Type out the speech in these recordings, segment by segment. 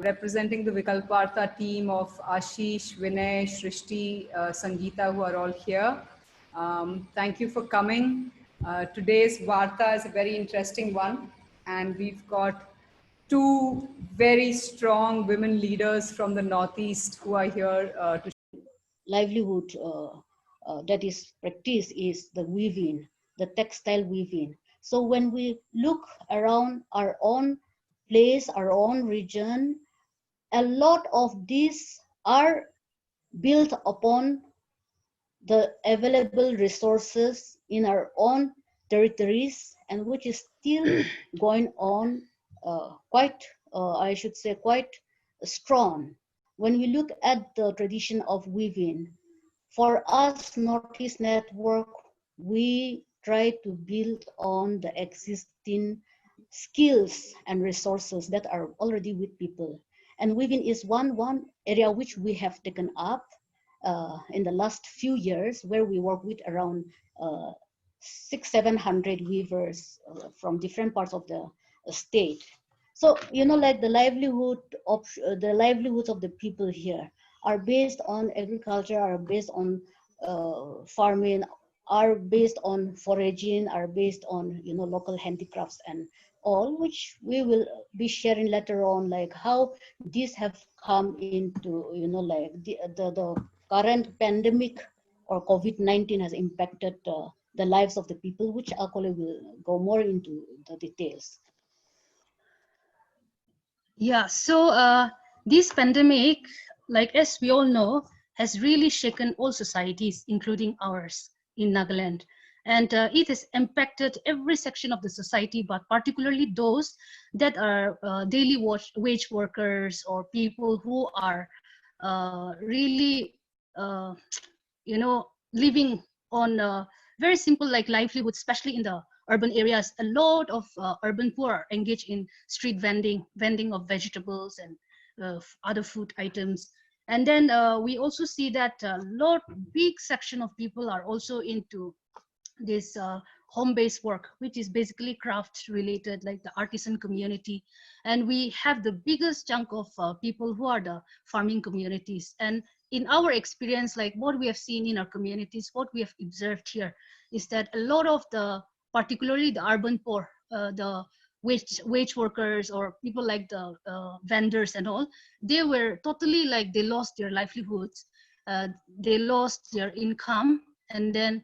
representing the Vikalp Vārtā team of Ashish, Vinay, Shrishti, Sangeeta, who are all here. Thank you for coming. Today's Vārtā is a very interesting one, and we've got two very strong women leaders from the Northeast who are here to livelihood that is practiced is the weaving, the textile weaving. So when we look around our own place, our own region, a lot of these are built upon the available resources in our own territories, and which is still going on quite, I should say, quite strong. When we look at the tradition of weaving, for us, Northeast Network, we try to build on the existing skills and resources that are already with people. And weaving is one area which we have taken up in the last few years, where we work with around 600-700 weavers from different parts of the state. So, you know, like the livelihoods of the people here are based on agriculture, are based on farming, are based on foraging, are based on, you know, local handicrafts and all, which we will be sharing later on, like how these have come into, you know, like the current pandemic or COVID-19 has impacted the lives of the people, which Akole will go more into the details. Yeah, so this pandemic, like as we all know, has really shaken all societies, including ours in Nagaland. And it has impacted every section of the society, but particularly those that are daily wage workers or people who are really, you know, living on very simple like livelihood, especially in the urban areas. A lot of urban poor are engaged in street vending of vegetables and other food items. And then we also see that a big section of people are also into this home-based work, which is basically craft related, like the artisan community. And we have the biggest chunk of people who are the farming communities. And in our experience, like what we have seen in our communities, what we have observed here is that a lot of particularly the urban poor, the wage workers or people like the vendors and all, they were totally like, they lost their livelihoods, they lost their income. And then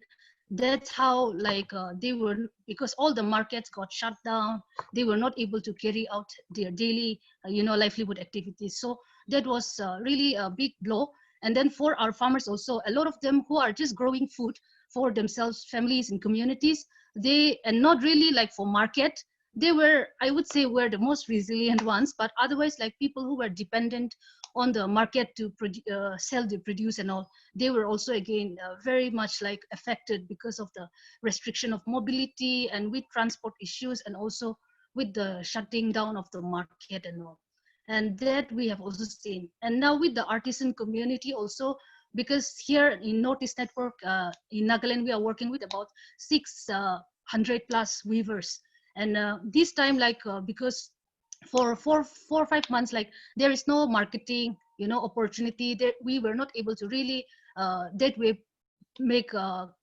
that's how like they were, because all the markets got shut down, they were not able to carry out their daily you know, livelihood activities. So that was really a big blow. And then for our farmers also, a lot of them who are just growing food for themselves, families and communities, and not really like for market, they were, I would say, were the most resilient ones. But otherwise, like people who were dependent on the market to sell the produce and all, they were also again very much like affected because of the restriction of mobility and with transport issues, and also with the shutting down of the market and all. And that we have also seen. And now with the artisan community also, because here in Northeast Network in Nagaland, we are working with about 600 plus weavers. And this time, like because for 4 or 5 months, like there is no marketing, you know, opportunity there, we were not able to really that way make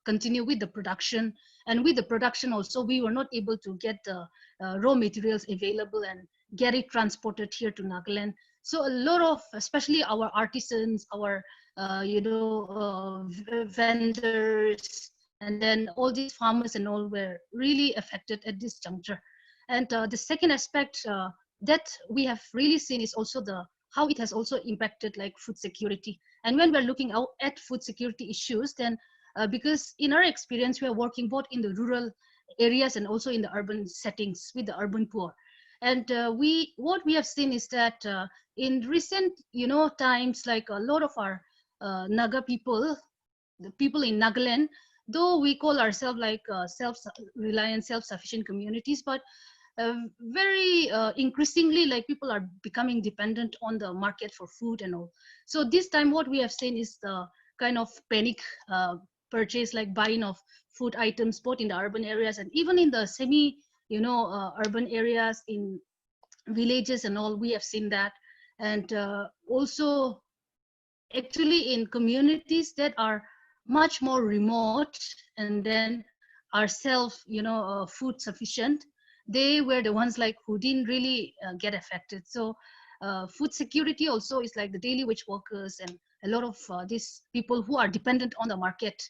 continue with the production. And with the production also, we were not able to get the raw materials available and get it transported here to Nagaland. So a lot of, especially our artisans, our you know, vendors, and then all these farmers and all were really affected at this juncture. And the second aspect that we have really seen is also how it has also impacted like food security. And when we're looking out at food security issues, then because in our experience, we are working both in the rural areas and also in the urban settings with the urban poor. And what we have seen is that in recent, you know, times, like a lot of our Naga people, the people in Nagaland, though we call ourselves like self-reliant, self-sufficient communities, but very increasingly, like people are becoming dependent on the market for food and all. So this time what we have seen is the kind of panic purchase, like buying of food items, both in the urban areas and even in the semi, you know, urban areas in villages and all. We have seen that. and also actually in communities that are much more remote and then are self food sufficient, they were the ones like who didn't really get affected. So food security also is like the daily wage workers and a lot of these people who are dependent on the market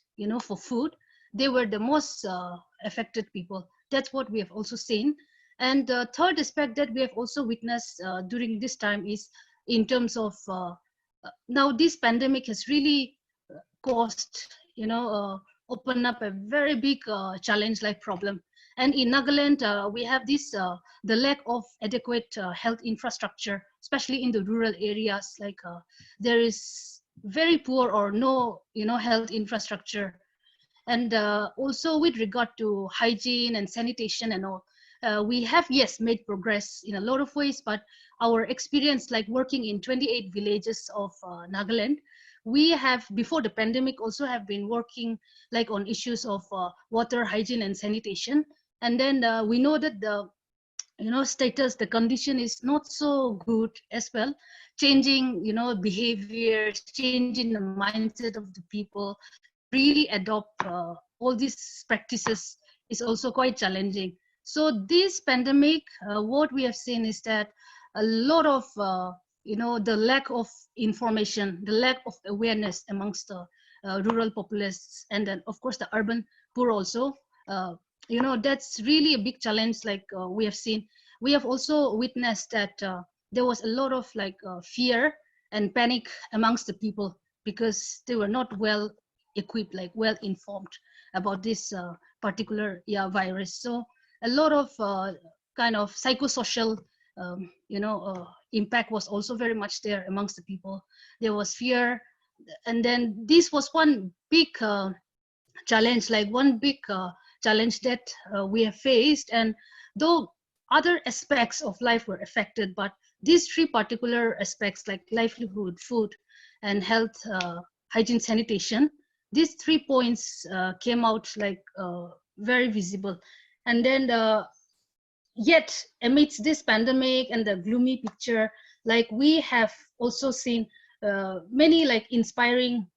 for food, they were the most affected people. That's what we have also seen. And the third aspect that we have also witnessed during this time is in terms of now this pandemic has really caused open up a very big challenge like problem. And in Nagaland we have this the lack of adequate health infrastructure, especially in the rural areas. Like there is very poor or no health infrastructure. And also with regard to hygiene and sanitation and all, we have, yes, made progress in a lot of ways, but our experience like working in 28 villages of Nagaland, we have before the pandemic also have been working like on issues of water, hygiene and sanitation. And then we know that the status, the condition is not so good as well. Changing behaviors, changing the mindset of the people to really adopt all these practices is also quite challenging. So this pandemic, what we have seen is that a lot of the lack of information, the lack of awareness amongst the rural populace, and then of course the urban poor also, that's really a big challenge. Like we have seen, we have also witnessed that there was a lot of like fear and panic amongst the people because they were not well equipped, like well informed about this particular virus. So a lot of kind of psychosocial impact was also very much there amongst the people. There was fear, and then this was one big challenge, like one big challenge that we have faced. And though other aspects of life were affected, but these three particular aspects like livelihood, food and health, hygiene, sanitation, these 3 points came out like very visible. And then yet amidst this pandemic and the gloomy picture, like we have also seen many like inspiring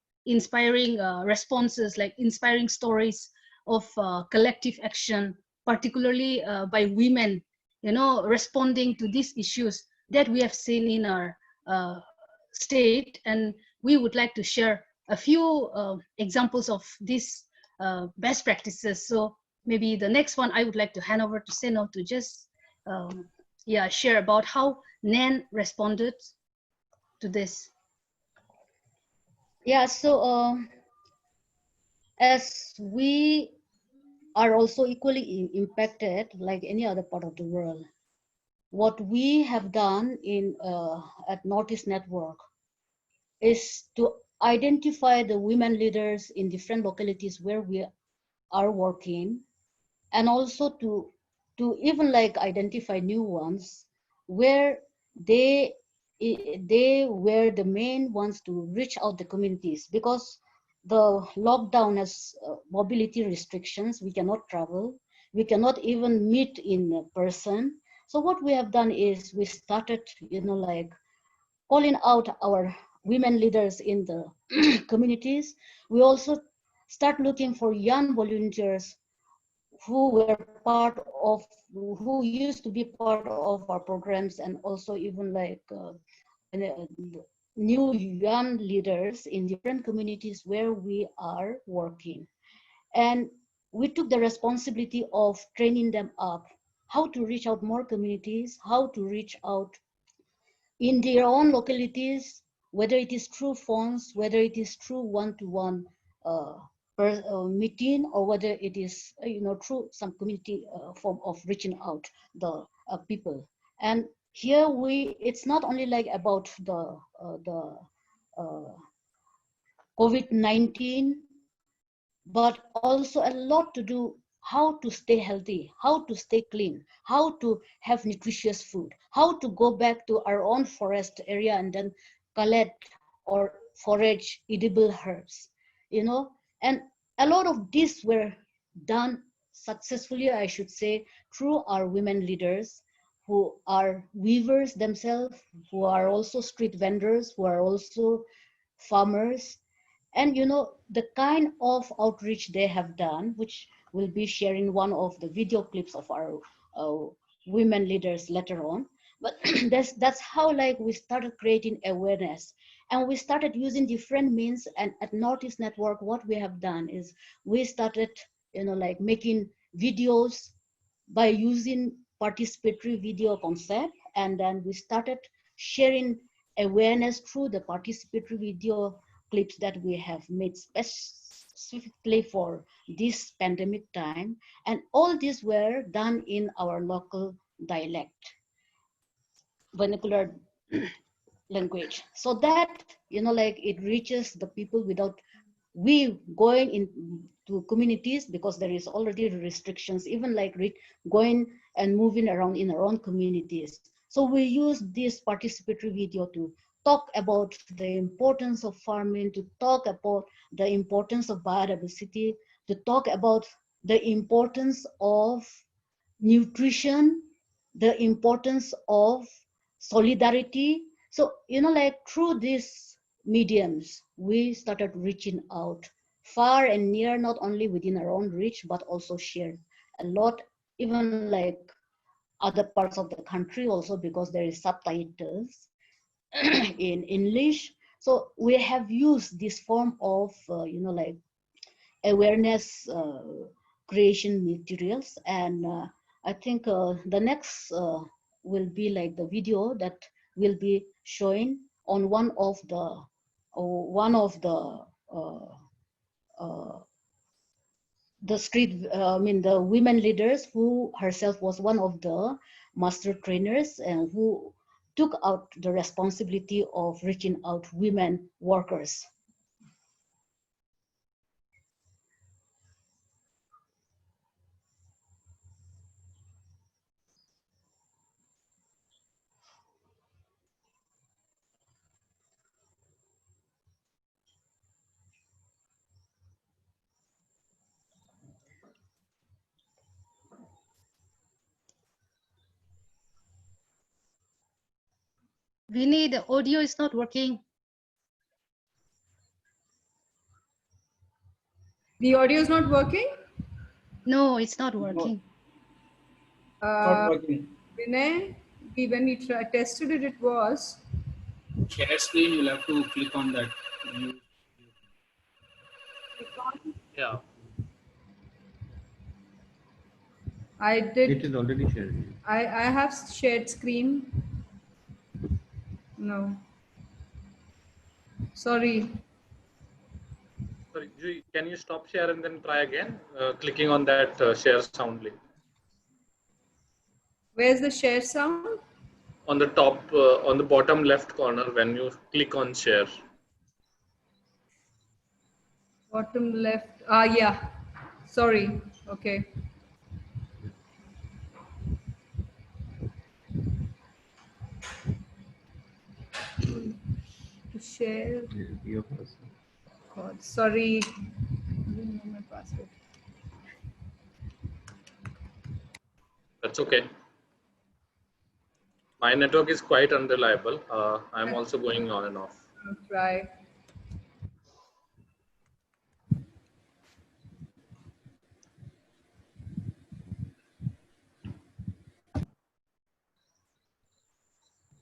responses, like inspiring stories of collective action, particularly by women, responding to these issues that we have seen in our state. And we would like to share a few examples of these best practices. So maybe the next one I would like to hand over to Seno to just share about how NAN responded to this. Yeah, so as we are also equally impacted like any other part of the world, what we have done in at Northeast Network is to identify the women leaders in different localities where we are working, and also to even like identify new ones where they were the main ones to reach out the communities, because the lockdown has mobility restrictions. We cannot travel, we cannot even meet in person. So what we have done is we started like calling out our women leaders in the communities. We also start looking for young volunteers who were part of, who used to be part of our programs, and also even like new young leaders in different communities where we are working. And we took the responsibility of training them up, how to reach out more communities, how to reach out in their own localities, whether it is through phones, whether it is through one-to-one meeting, or whether it is through some community form of reaching out the people. And here it's not only like about the COVID-19, but also a lot to do how to stay healthy, how to stay clean, how to have nutritious food, how to go back to our own forest area and then collect or forage edible herbs, and a lot of these were done successfully, I should say, through our women leaders who are weavers themselves, who are also street vendors, who are also farmers. And the kind of outreach they have done, which we'll be sharing one of the video clips of our women leaders later on. But that's how we started creating awareness, and we started using different means. And at Northeast Network, what we have done is we started making videos by using participatory video concept, and then we started sharing awareness through the participatory video clips that we have made specifically for this pandemic time. And all these were done in our local dialect, vernacular language, so that it reaches the people without we going into communities, because there is already restrictions, even going and moving around in our own communities. So we use this participatory video to talk about the importance of farming, to talk about the importance of biodiversity, to talk about the importance of nutrition, the importance of solidarity. So, through these mediums, we started reaching out far and near, not only within our own reach, but also shared a lot, even other parts of the country also, because there is subtitles in English. So we have used this form of, awareness creation materials. And I think the next will be the video that will be showing on one of the street, the women leaders, who herself was one of the master trainers and who took out the responsibility of reaching out women workers. Vinny, the audio is not working. The audio is not working? No, it's not working. Not working. Vinay, when we tested it, it was. Share screen, you'll have to click on that. Yeah. I did. It is already shared. I have shared screen. No. Sorry. Sorry, Ji, can you stop share and then try again? Clicking on that share sound link. Where's the share sound? On the top, on the bottom left corner, when you click on share. Bottom left. Yeah. Sorry. Okay. To share. Your password. God, sorry. I didn't know my password. That's okay. My network is quite unreliable. I'm also going on and off. I'll try.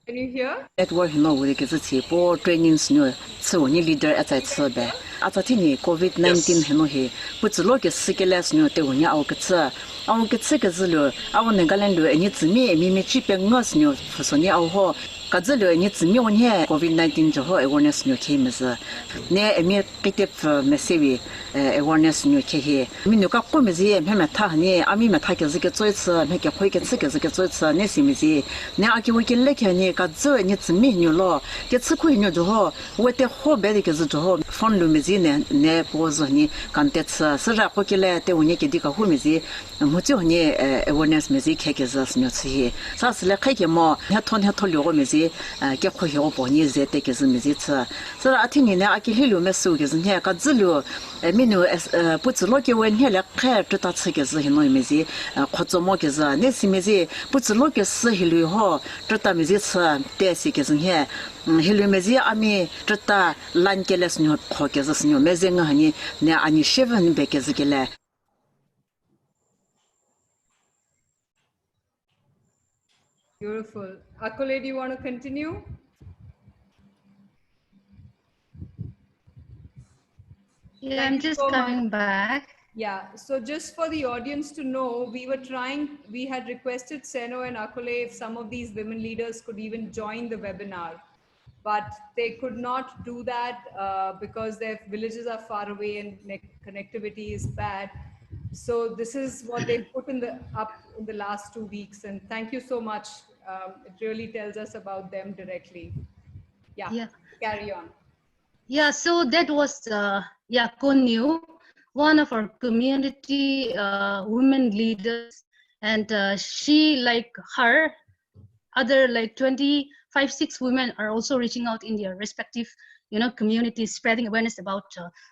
Can you hear? Network no we get the po trainings no so ni leader at that so be at the ni COVID-19 no he but lo ke skills no te unya au ke ke zelo au Nagaland ni zmi mi chi pe ngos no so ni au ho ka zelo ni zmi on he COVID-19 jo ho awareness no ke mes ne mi ke message awareness no ke he mi no ka ko me zi me ta ni ami me ta ke zi ke zoi ce me ke khoi ke zi ke zoi ce ne si mi zi ne a ke wo ke le ke ni ka zo ni zmi ni lo ke zi ko ni jo ho wo te ho be de ke zi jo ho fon lu me zi ne po zo ni kan te sa ra ko ke le te wo ni ke di ka hu me zi mo jo ni awareness me zi ke za snyo ci sa se le ke ke mo ha ton lo me zi ke ko yo bo ni ze te ke zi me zi sa ra a ti ni ne a ke lu me su ke zi ne ka zi lu menu不知道给问下来开这大吃个是很难么子或者么个是那是么子不知道个是很厉害这大么子吃但是个是呢很厉么子阿咪这大烂个了是呢好个是呢么子个hani呢阿你学问别个是个嘞 Beautiful. Akole, do you want to continue? Yeah, I'm just coming back. Yeah, so just for the audience to know, we had requested Seno and Akole if some of these women leaders could even join the webinar, but they could not do that because their villages are far away and connectivity is bad. So this is what they put up in the last 2 weeks, and thank you so much. It really tells us about them directly. Yeah. Carry on. Yeah, so that was Konyu, one of our community women leaders, and she, like her, other like 25-6 women are also reaching out in their respective communities, spreading awareness about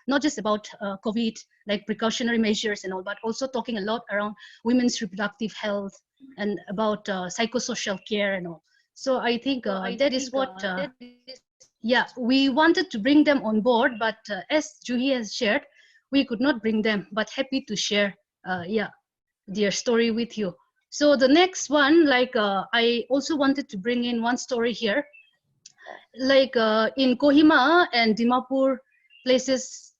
not just about COVID, like precautionary measures and all, but also talking a lot around women's reproductive health and about psychosocial care and all. So I think that is what we wanted to bring them on board, but as Juhi has shared, we could not bring them, but happy to share their story with you. So the next one, like I also wanted to bring in one story here, like in Kohima and Dimapur places,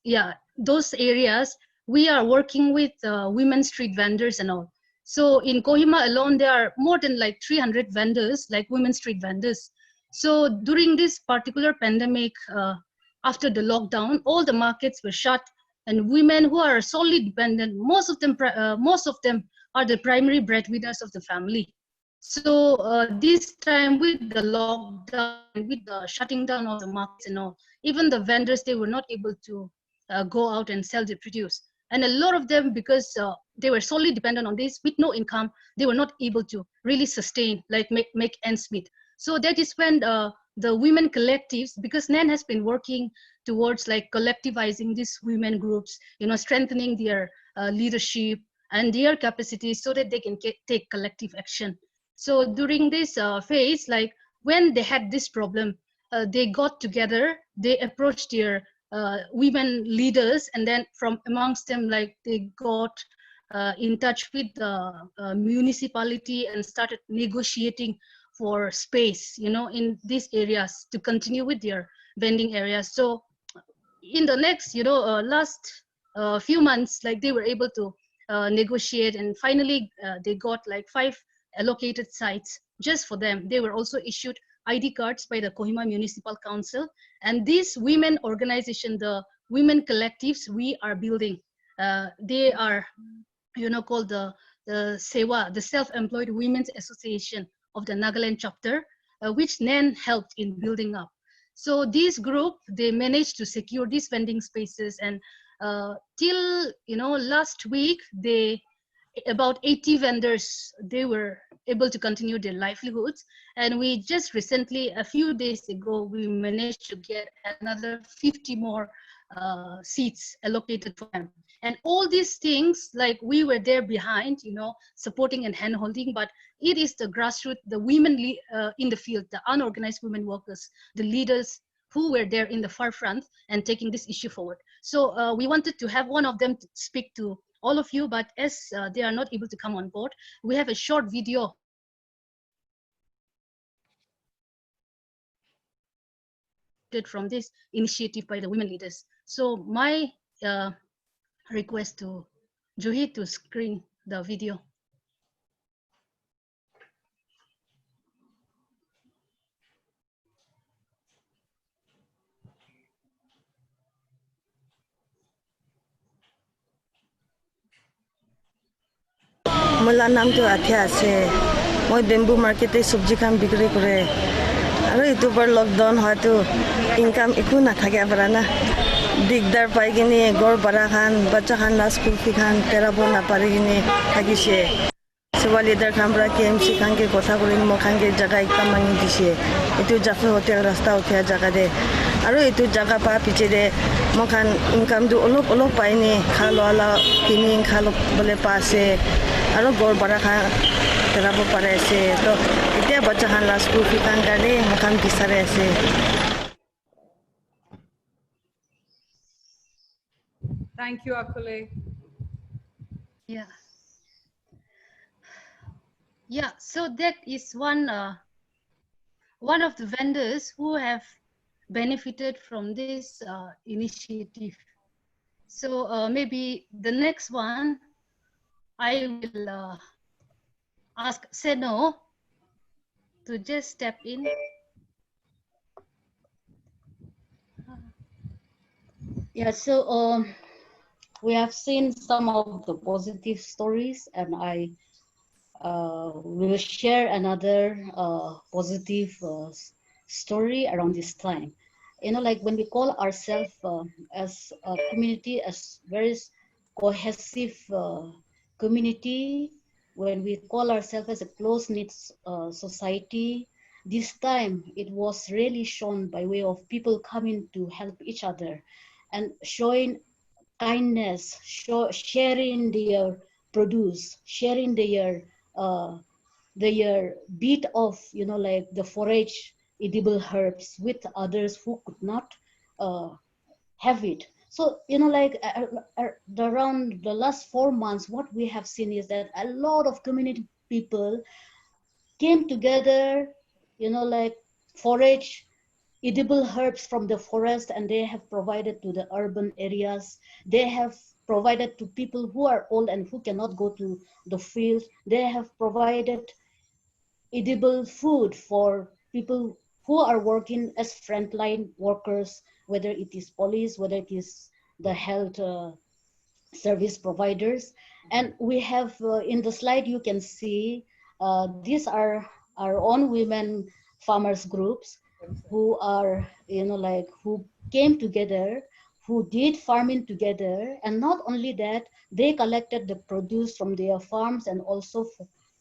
those areas, we are working with women street vendors and all. So in Kohima alone, there are more than like 300 vendors, like women street vendors. So during this particular pandemic, after the lockdown, all the markets were shut, and women who are solely dependent, most of them are the primary breadwinners of the family. So this time with the lockdown, with the shutting down of the markets and all, even the vendors, they were not able to go out and sell their produce. And a lot of them, because they were solely dependent on this, with no income, they were not able to really sustain, like make ends meet. So that is when the women collectives, because NAN has been working towards like collectivizing these women groups, strengthening their leadership and their capacities so that they can take collective action. So during this phase, like when they had this problem, they got together, they approached their women leaders, and then from amongst them, like they got in touch with the municipality and started negotiating for space, in these areas to continue with their vending areas. So in the next, last few months, like they were able to negotiate, and finally they got like 5 allocated sites just for them. They were also issued ID cards by the Kohima Municipal Council, and this women organization, the women collectives we are building, they are called the SEWA, the Self-Employed Women's Association of the Nagaland chapter, which NAN helped in building up. So this group, they managed to secure these vending spaces, and till last week, about 80 vendors, they were able to continue their livelihoods. And we just recently, a few days ago, we managed to get another 50 more seats allocated for them. And all these things, like we were there behind, supporting and hand-holding, but it is the grassroots, the women in the field, the unorganized women workers, the leaders who were there in the far front and taking this issue forward. So we wanted to have one of them to speak to all of you, but as they are not able to come on board, we have a short video from this initiative by the women leaders. So my request to Juhi to screen the video. Mula naam to athya ase moi bamboo market e sabji kam bikri kore aro itu bar lockdown hoy to income eku na thake parana digdar pai gini gor bara khan bacha khan la school fee khan terabo na pari gini thagise sewa leader khan bra KMC khan ke kotha korin mo khan ke jaga ekta mangi dise itu Jafe Hotel rasta uthia jaga de aro itu jaga pa piche de mokhan income du olop pai ni khalo ala kini khalo bole pase aro gor bara kha terabo pare ase to itia bacha khan la school fee kan gane mokhan bisare ase. Thank you, Akule. Yeah. Yeah, so that is one of the vendors who have benefited from this initiative. So maybe the next one, I will ask Seno to just step in. Yeah, so we have seen some of the positive stories, and I will share another positive story around this time. You know, like when we call ourselves as a community, as very cohesive community, when we call ourselves as a close-knit society, this time it was really shown by way of people coming to help each other and showing kindness, sharing their produce, sharing their bit of, you know, like the forage edible herbs with others who could not have it. So, you know, like around the last 4 months, what we have seen is that a lot of community people came together, you know, like forage edible herbs from the forest, and they have provided to the urban areas. They have provided to people who are old and who cannot go to the field. They have provided edible food for people who are working as frontline workers, whether it is police, whether it is the health service providers. And we have in the slide you can see these are our own women farmers groups who are, you know, like who came together, who did farming together. And not only that, they collected the produce from their farms and also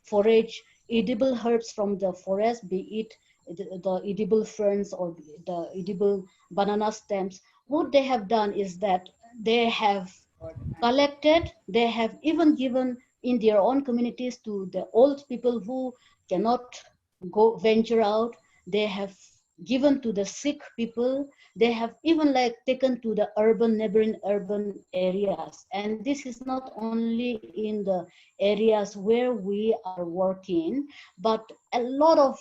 forage edible herbs from the forest, be it the edible ferns or the edible banana stems. What they have done is that they have collected, they have even given in their own communities to the old people who cannot go venture out. They have given to the sick people. They have even like taken to the neighboring urban areas. And this is not only in the areas where we are working, but a lot of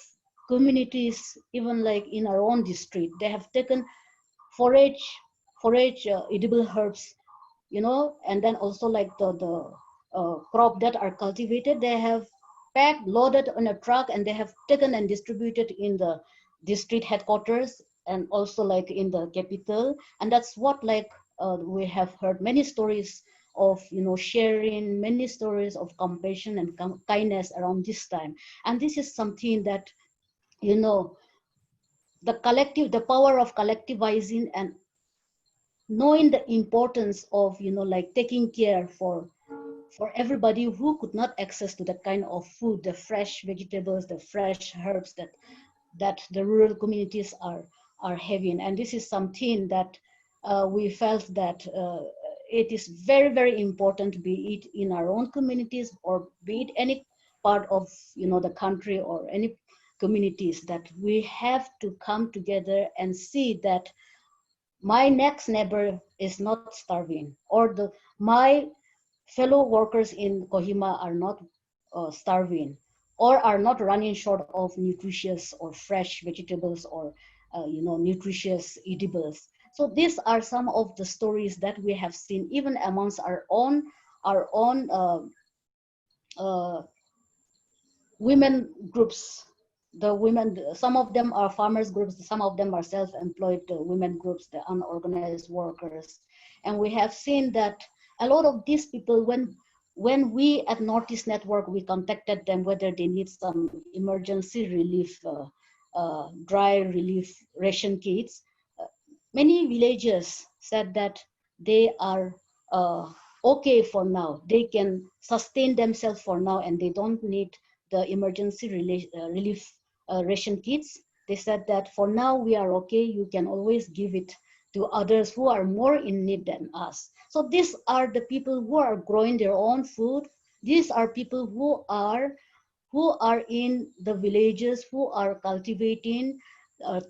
communities, even like in our own district, they have taken forage edible herbs, you know, and then also like the crop that are cultivated, they have packed, loaded on a truck, and they have taken and distributed in the district headquarters and also like in the capital. And that's what like we have heard many stories of, you know, sharing, many stories of compassion and kindness around this time. And this is something that, you know, the power of collectivizing and knowing the importance of, you know, like taking care for everybody who could not access to the kind of food, the fresh vegetables, the fresh herbs that the rural communities are having. And this is something that we felt that it is very, very important, be it in our own communities or be it any part of, you know, the country or any communities, that we have to come together and see that my next neighbor is not starving, or my fellow workers in Kohima are not starving, or are not running short of nutritious or fresh vegetables or you know, nutritious edibles. So these are some of the stories that we have seen even amongst our own women groups. The women, some of them are farmers groups, some of them are self-employed women groups, the unorganized workers. And we have seen that a lot of these people, when we at Northeast Network, we contacted them whether they need some emergency relief, dry relief ration kits. Many villagers said that they are okay for now. They can sustain themselves for now, and they don't need the emergency relief ration kits. They said that for now we are okay, you can always give it to others who are more in need than us. So these are the people who are growing their own food. These are people who are in the villages, who are cultivating,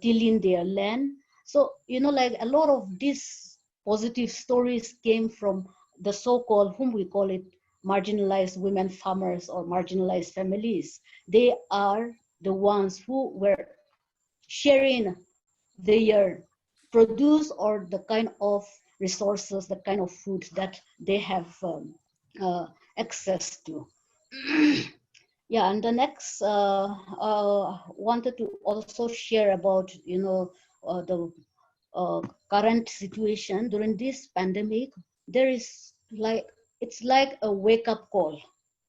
tilling their land. So, you know, like a lot of these positive stories came from the so-called, whom we call it, marginalized women farmers or marginalized families. They are the ones who were sharing their produce or the kind of resources, the kind of food that they have access to. Yeah, and the next wanted to also share about, you know, the current situation during this pandemic. There is like, it's like a wake-up call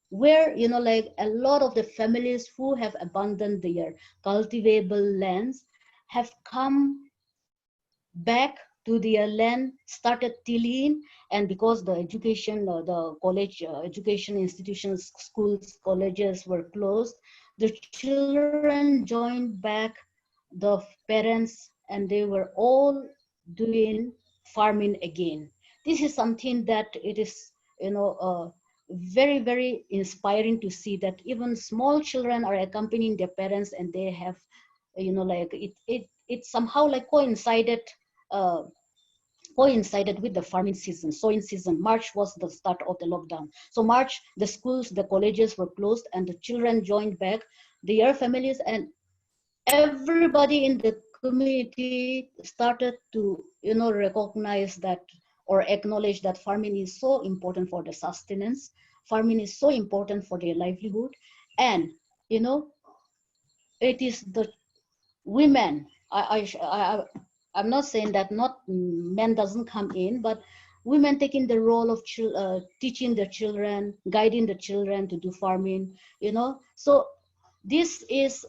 where, you know, like a lot of the families who have abandoned their cultivable lands have come back to their land, started tilling, and because the education, the college education institutions, schools, colleges were closed, the children joined back the parents, and they were all doing farming again. This is something that it is, you know, very, very inspiring to see that even small children are accompanying their parents, and they have, you know, like it somehow like coincided with the farming season, sowing season. March was the start of the lockdown. So March, the schools, the colleges were closed, and the children joined back their families, and everybody in the community started to, you know, recognize that or acknowledge that farming is so important for the sustenance. Farming is so important for their livelihood, and, you know, it is the women. I'm not saying that not men doesn't come in, but women taking the role of teaching the children, guiding the children to do farming, you know. So this is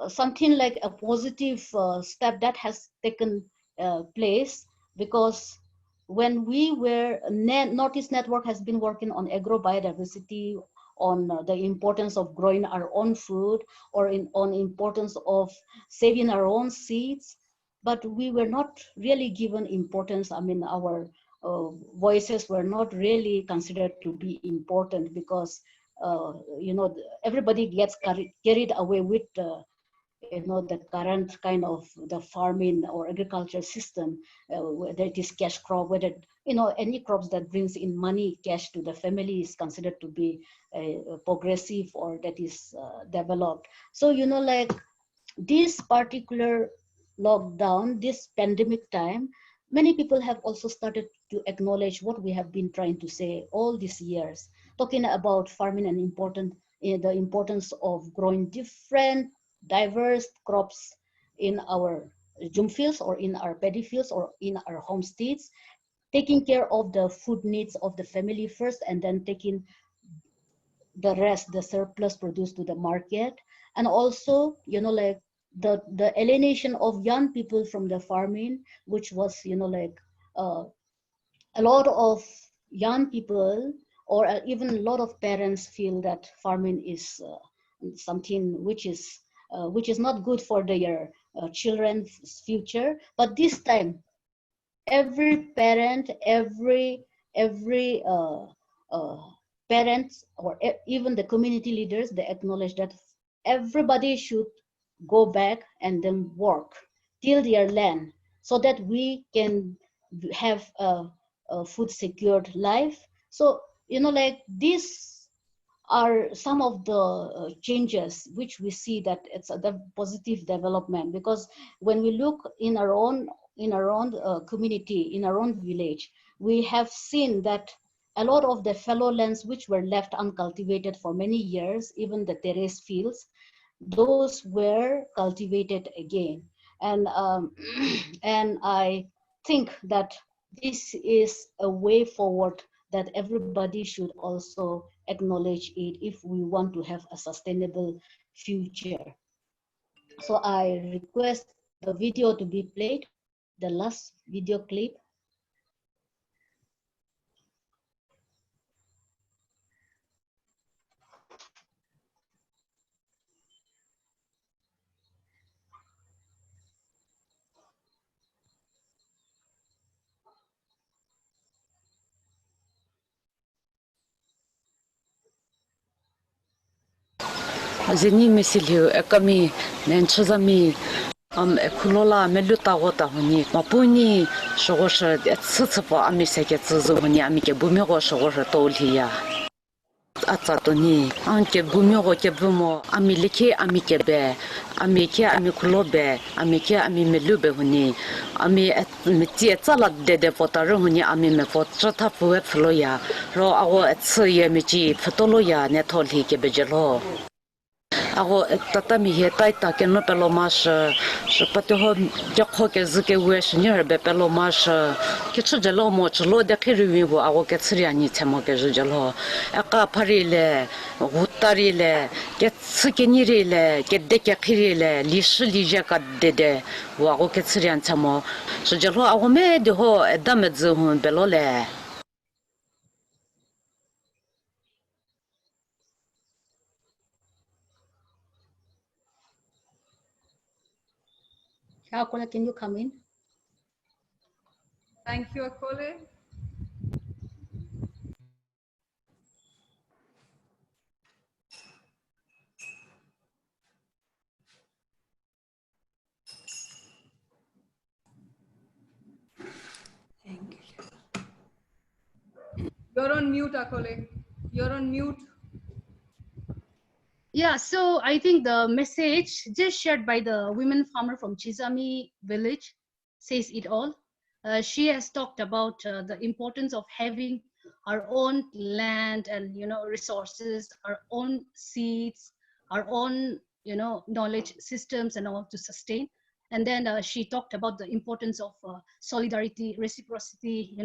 something like a positive step that has taken place, because when we were, Northeast Network has been working on agro biodiversity, on the importance of growing our own food, or on importance of saving our own seeds, but we were not really given importance. I mean, our voices were not really considered to be important, because you know, everybody gets carried away with you know, the current kind of the farming or agriculture system, whether it is cash crop, whether, you know, any crops that brings in money, cash to the family is considered to be progressive, or that is developed. So, you know, like this particular lockdown, this pandemic time, many people have also started to acknowledge what we have been trying to say all these years, talking about farming and the importance of growing different diverse crops in our jum fields, or in our paddy fields, or in our homesteads, taking care of the food needs of the family first, and then taking the rest, the surplus produced, to the market. And also, you know, like the alienation of young people from the farming, which was, you know, like a lot of young people, or even a lot of parents feel that farming is something which is not good for their children's future. But this time, every parent, every parents, or even the community leaders, they acknowledge that everybody should go back and then work, till their land, so that we can have a food secured life. So, you know, like these are some of the changes which we see that it's a positive development, because when we look in our own community, in our own village, we have seen that a lot of the fallow lands which were left uncultivated for many years, even the terrace fields, those were cultivated again. And and I think that this is a way forward that everybody should also acknowledge it if we want to have a sustainable future. So I request the video to be played, the last video clip. zeni misilio ekami nenchazami kulola meluta wota huni mapuni shogosha tsitsapa amisake tsuzu huni amike bumyo shogosha tolhiya atsatoni anke bumyo ke bumo amileke amikebe amike amikulobe amike amimelube huni ami miti tsala dede potaro huni ami me fotrata puwe floya ro awo tsiye michi fotoloya ne tolhi ke bejelo ago tatami he taita ke no pelomas shpatoho jakho ke zike wesh nyer be pelomas ke chjelo mo chlo de khiriwi bo ago ke tsriani tsemo ke jelo aka parile gutarile ke tskiниrile ke de ke khirile lishli jaka dede wa ago ke tsrian tsemo jelo ago me de ho damedzu belole. Akola, can you come in? Thank you, Akole. Thank you. You're on mute, Akole. You're on mute. Yeah, so I think the message just shared by the women farmer from Chizami village says it all. She has talked about the importance of having our own land and resources, our own seeds, our own knowledge systems and all to sustain. And then she talked about the importance of solidarity, reciprocity,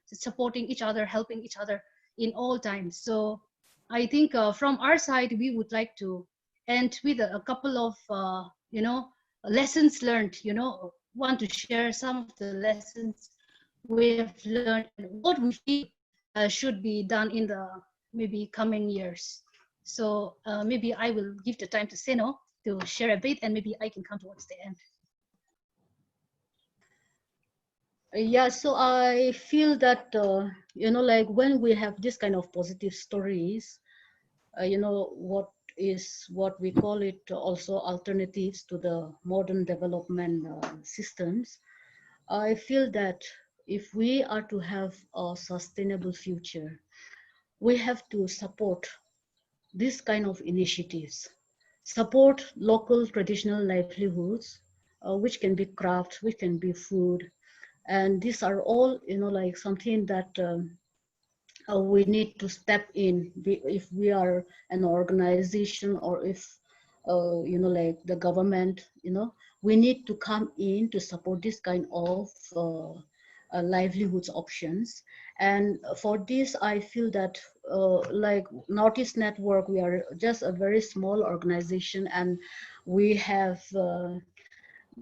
supporting each other, helping each other in all times. So I think from our side, we would like to end with a couple of, lessons learned, want to share some of the lessons we have learned and what we feel should be done in the maybe coming years. So maybe I will give the time to Seno to share a bit and maybe I can come towards the end. Yeah, so I feel that, like when we have this kind of positive stories, what we call it also alternatives to the modern development systems. I feel that if we are to have a sustainable future, we have to support this kind of initiatives, support local traditional livelihoods, which can be craft, which can be food, and these are all like something that we need to step in if we are an organization or if like the government, we need to come in to support this kind of livelihoods options. And for this I feel that like Northeast Network, we are just a very small organization, and we have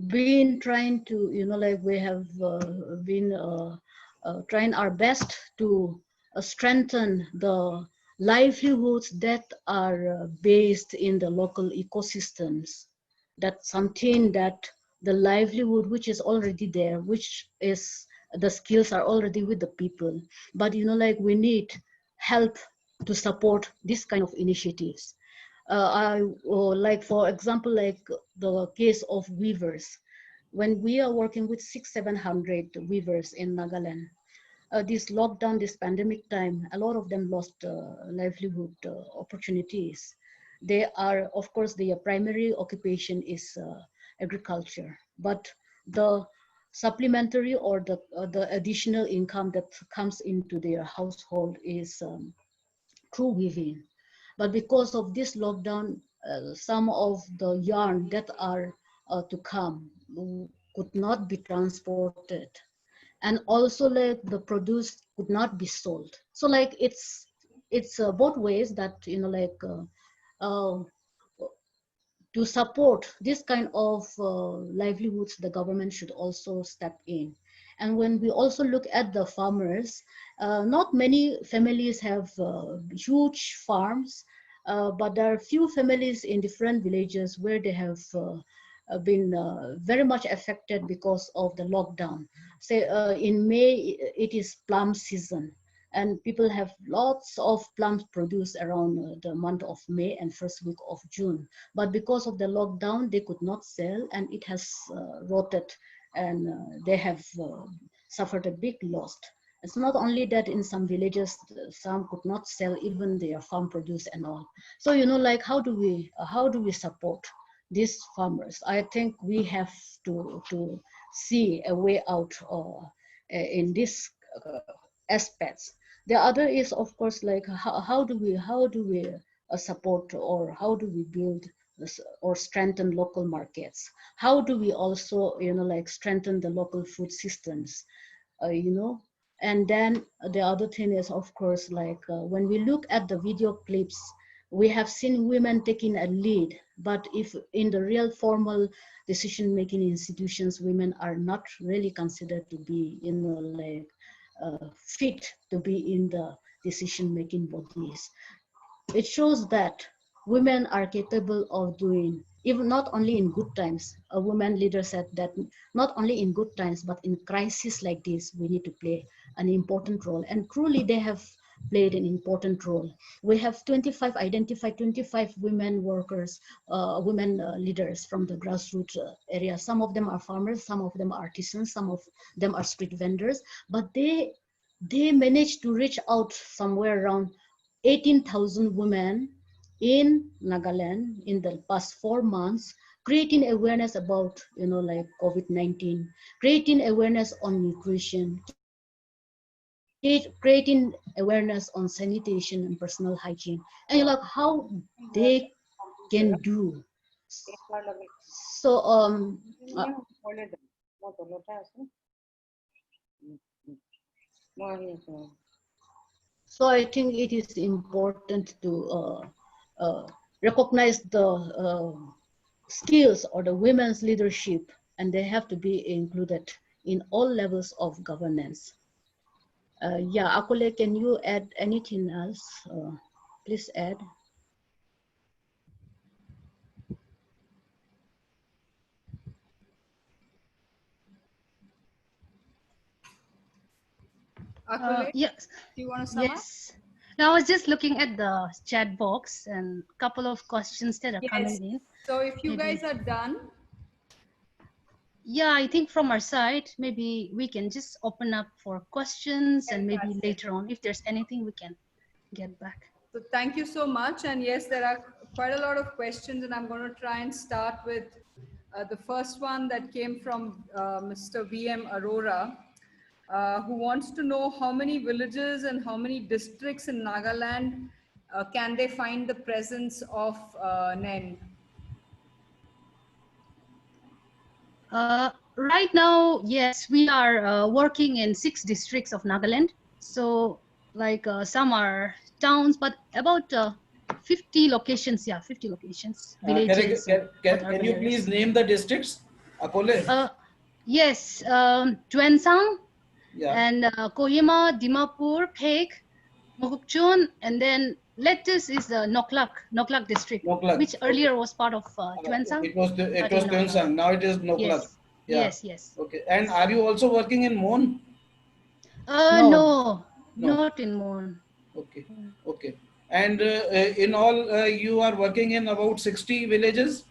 been trying to like we have been trying our best to strengthen the livelihoods that are based in the local ecosystems. That's something that the livelihood which is already there, which is the skills are already with the people, but like we need help to support this kind of initiatives. Like for example, like the case of weavers, when we are working with 600-700 weavers in Nagaland, this lockdown, this pandemic time, a lot of them lost livelihood opportunities. They are, of course, their primary occupation is agriculture, but the supplementary or the additional income that comes into their household is through weaving. But because of this lockdown, some of the yarn that are to come could not be transported, and also like the produce could not be sold. So like it's both ways that uh, to support this kind of livelihoods, the government should also step in. And when we also look at the farmers, not many families have huge farms, but there are few families in different villages where they have been very much affected because of the lockdown. Say in May, it is plum season. and people have lots of plums produced around the month of May and first week of June. But because of the lockdown, they could not sell, and it has rotted, and they have suffered a big loss. It's not only that in some villages, some could not sell even their farm produce and all. So, you know, like how do we support these farmers? I think we have to see a way out in this aspects. The other is, of course, like how do we support, or how do we build this, or strengthen local markets? How do we also, you know, like strengthen the local food systems? You know, and then the other thing is, of course, like when we look at the video clips, we have seen women taking a lead, but if in the real formal decision-making institutions, women are not really considered to be, you know, like fit to be in the decision-making bodies. It shows that women are capable of doing, even not only in good times. A woman leader said that not only in good times, but in crisis like this, we need to play an important role. And truly, they have played an important role. We have identified 25 women workers, women leaders from the grassroots area. Some of them are farmers, some of them are artisans, some of them are street vendors, but they managed to reach out somewhere around 18,000 women in Nagaland in the past 4 months, creating awareness about, you know, like COVID-19, creating awareness on nutrition, creating awareness on sanitation and personal hygiene, and you know, like how they can do. So so I think it is important to recognize the skills or the women's leadership, and they have to be included in all levels of governance. Yeah, Akule, can you add anything else? Please add. Akule, Yes. do you want to sum up? Yes. Now I was just looking at the chat box and a couple of questions that are coming in. So if you Maybe. guys are done. Yeah, I think from our side, maybe we can just open up for questions, and maybe later on, if there's anything, we can get back. So thank you so much. And yes, there are quite a lot of questions, and I'm going to try and start with the first one that came from Mr. VM Arora, who wants to know how many villages and how many districts in Nagaland can they find the presence of NEN? Right now, yes, we are working in 6 districts of Nagaland. So like some are towns, but about 50 locations, 50 locations, villages. Can you please name the districts? Akole? Yes, Tuensang, Yeah. and Kohima, Dimapur, Phek, Mokokchung, and then latest is the Noklak district, which earlier was part of Tuensang. It was Tuensang. Now it is Noklak. Yes. Yes. Okay. And are you also working in Mon? No, not in Mon. Okay. Okay. And in all, you are working in about 60 villages?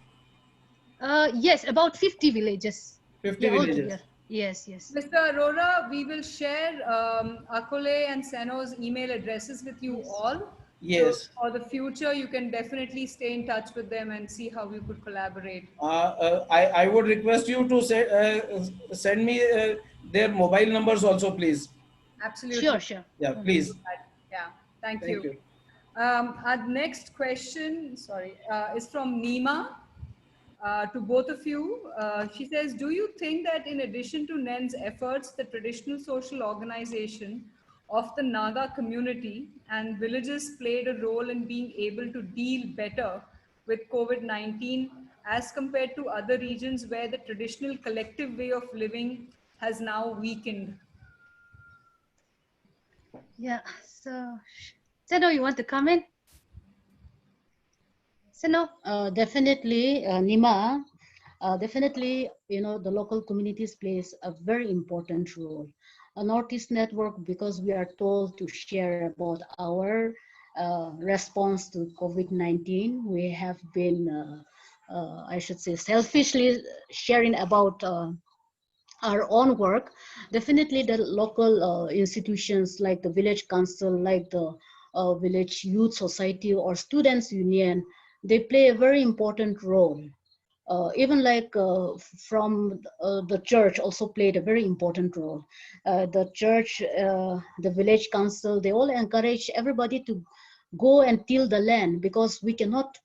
Yes, about 50 villages. 50 villages. Yes. Mr. Arora, we will share Akole and Seno's email addresses with you all. Yes. So for the future, you can definitely stay in touch with them and see how we could collaborate. I would request you to send me their mobile numbers also, please. Absolutely. Sure. Yeah, please. Yeah, thank you. Our next question, is from Nima. To both of you, she says, do you think that in addition to NEN's efforts, the traditional social organization of the Naga community and villages played a role in being able to deal better with COVID-19 as compared to other regions where the traditional collective way of living has now weakened? Yeah, so Seno, you want to comment? Seno? Definitely, Nima. definitely, the local communities plays a very important role. A Northeast Network, because we are told to share about our response to COVID-19, we have been, I should say, selfishly sharing about our own work. Definitely the local institutions like the village council, like the village youth society or students union, they play a very important role. Even like from the church also played a very important role. The church, the village council, they all encourage everybody to go and till the land, because we cannot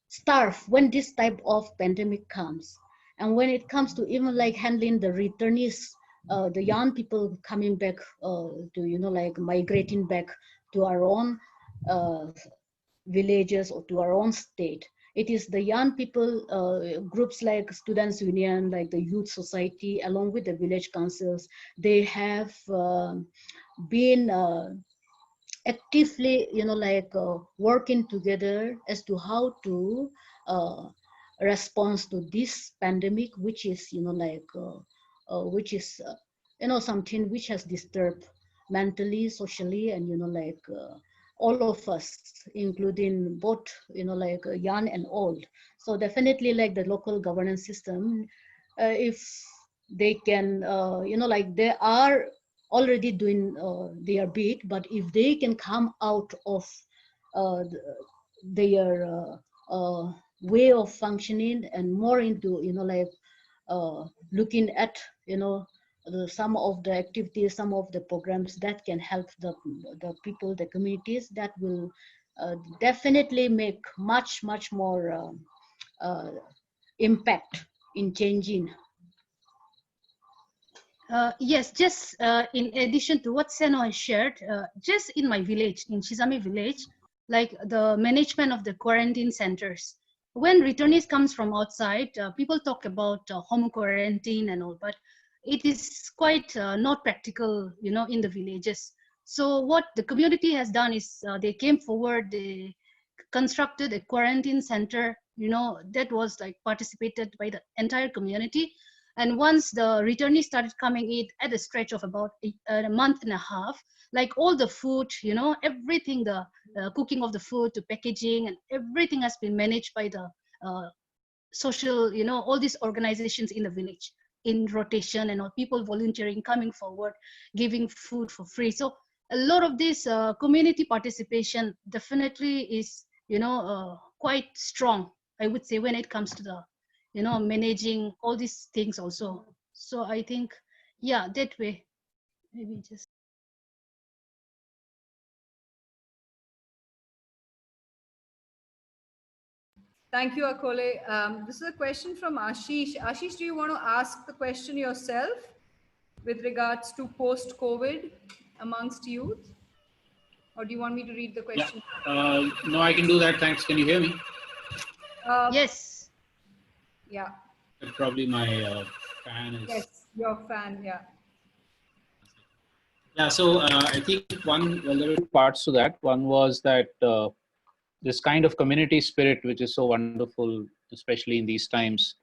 starve when this type of pandemic comes. And when it comes to even like handling the returnees, the young people coming back to, like migrating back to our own villages or to our own state, it is the young people, groups like Students Union, like the Youth Society, along with the village councils, they have been actively, working together as to how to respond to this pandemic, which is, something which has disturbed mentally, socially, and, all of us, including both, young and old. So definitely, like the local governance system, if they can, they are already doing their bit, but if they can come out of their way of functioning and more into, looking at, some of the activities, some of the programs that can help the people, the communities, that will definitely make much more impact in changing. Yes, just in addition to what Seno has shared, just in my village, in Shizami village, like the management of the quarantine centers, when returnees comes from outside, people talk about home quarantine and all, but it is quite not practical, in the villages. So what the community has done is they came forward, they constructed a quarantine center, that was like participated by the entire community. And once the returnees started coming in at a stretch of about a month and a half, like all the food, everything, the cooking of the food to packaging and everything has been managed by the social, all these organizations in the village in rotation, and all people volunteering, coming forward, giving food for free. So a lot of this community participation definitely is, quite strong, I would say, when it comes to the, managing all these things also. So I think, yeah, that way, maybe just. Thank you, Akole. This is a question from Ashish. Ashish, do you want to ask the question yourself with regards to post-COVID amongst youth? Or do you want me to read the question? Yeah. No, I can do that. Thanks. Can you hear me? Yes. Yeah. Probably my fan is. Yes, your fan, yeah. Yeah, so I think there were two parts to that. One was that this kind of community spirit, which is so wonderful, especially in these times,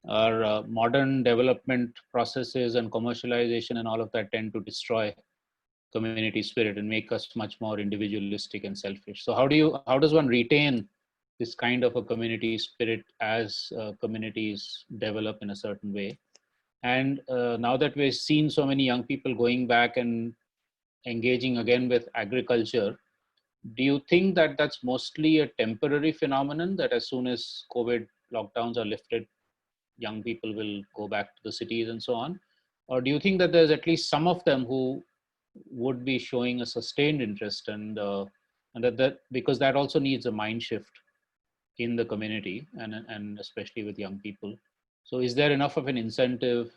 our modern development processes and commercialization and all of that tend to destroy community spirit and make us much more individualistic and selfish. So how does one retain this kind of a community spirit as communities develop in a certain way? And now that we've seen so many young people going back and engaging again with agriculture, do you think that that's mostly a temporary phenomenon, that as soon as COVID lockdowns are lifted, young people will go back to the cities and so on? Or do you think that there's at least some of them who would be showing a sustained interest, and that because that also needs a mind shift in the community and especially with young people? So is there enough of an incentive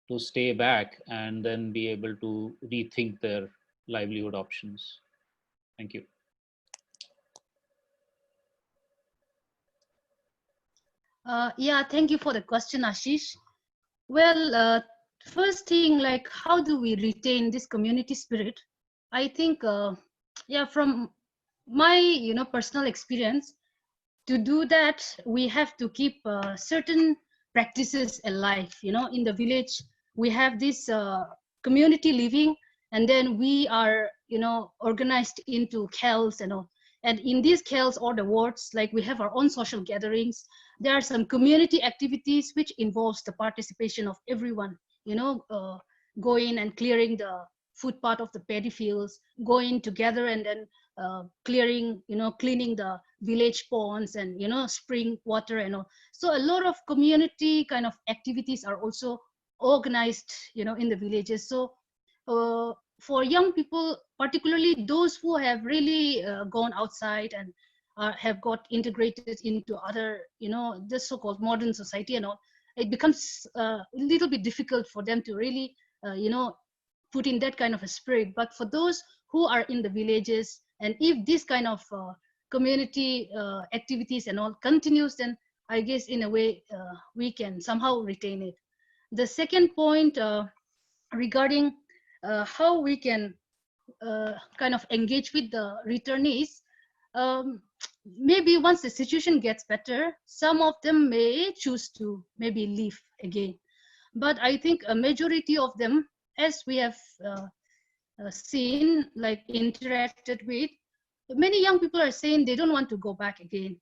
to stay back and then be able to rethink their livelihood options? Thank you. Yeah, thank you for the question, Ashish. Well, first thing, like, how do we retain this community spirit? I think, yeah, from my, personal experience, to do that, we have to keep certain practices alive. In the village, we have this community living, and then we are, organized into khels and all. And in these khels or the wards, like we have our own social gatherings. There are some community activities which involves the participation of everyone, going and clearing the footpath of the paddy fields, going together and then clearing, cleaning the village ponds and, spring water and all. So a lot of community kind of activities are also organized, in the villages. So for young people, particularly those who have really gone outside and have got integrated into other, the so-called modern society and all, it becomes a little bit difficult for them to really, put in that kind of a spirit. But for those who are in the villages, and if this kind of community activities and all continues, then I guess in a way we can somehow retain it. The second point regarding how we can kind of engage with the returnees, maybe once the situation gets better, some of them may choose to maybe leave again. But I think a majority of them, as we have seen, like interacted with, many young people are saying they don't want to go back again,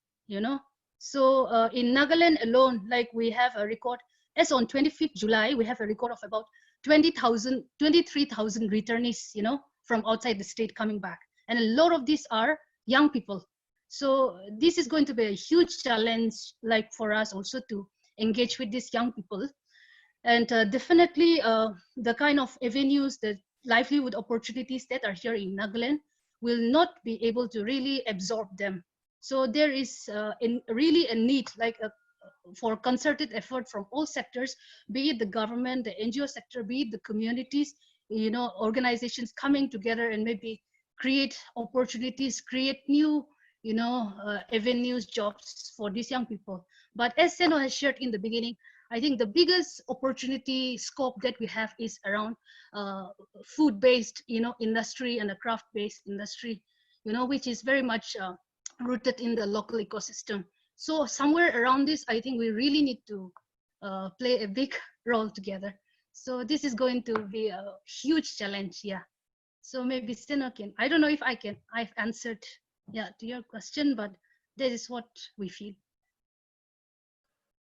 So in Nagaland alone, like we have a record, as on 25th July, we have a record of about 23,000 returnees, from outside the state coming back. And a lot of these are young people. So this is going to be a huge challenge, like for us also to engage with these young people. And definitely the kind of avenues, the livelihood opportunities that are here in Nagaland will not be able to really absorb them. So there is really a need, like for concerted effort from all sectors, be it the government, the NGO sector, be it the communities, organizations coming together and maybe create opportunities, create new, avenues, jobs for these young people. But as Seno has shared in the beginning, I think the biggest opportunity scope that we have is around food-based, industry and a craft-based industry, which is very much rooted in the local ecosystem. So somewhere around this, I think we really need to play a big role together. So this is going to be a huge challenge, yeah. So maybe Seno can, I don't know if I've answered, yeah, to your question, but that is what we feel.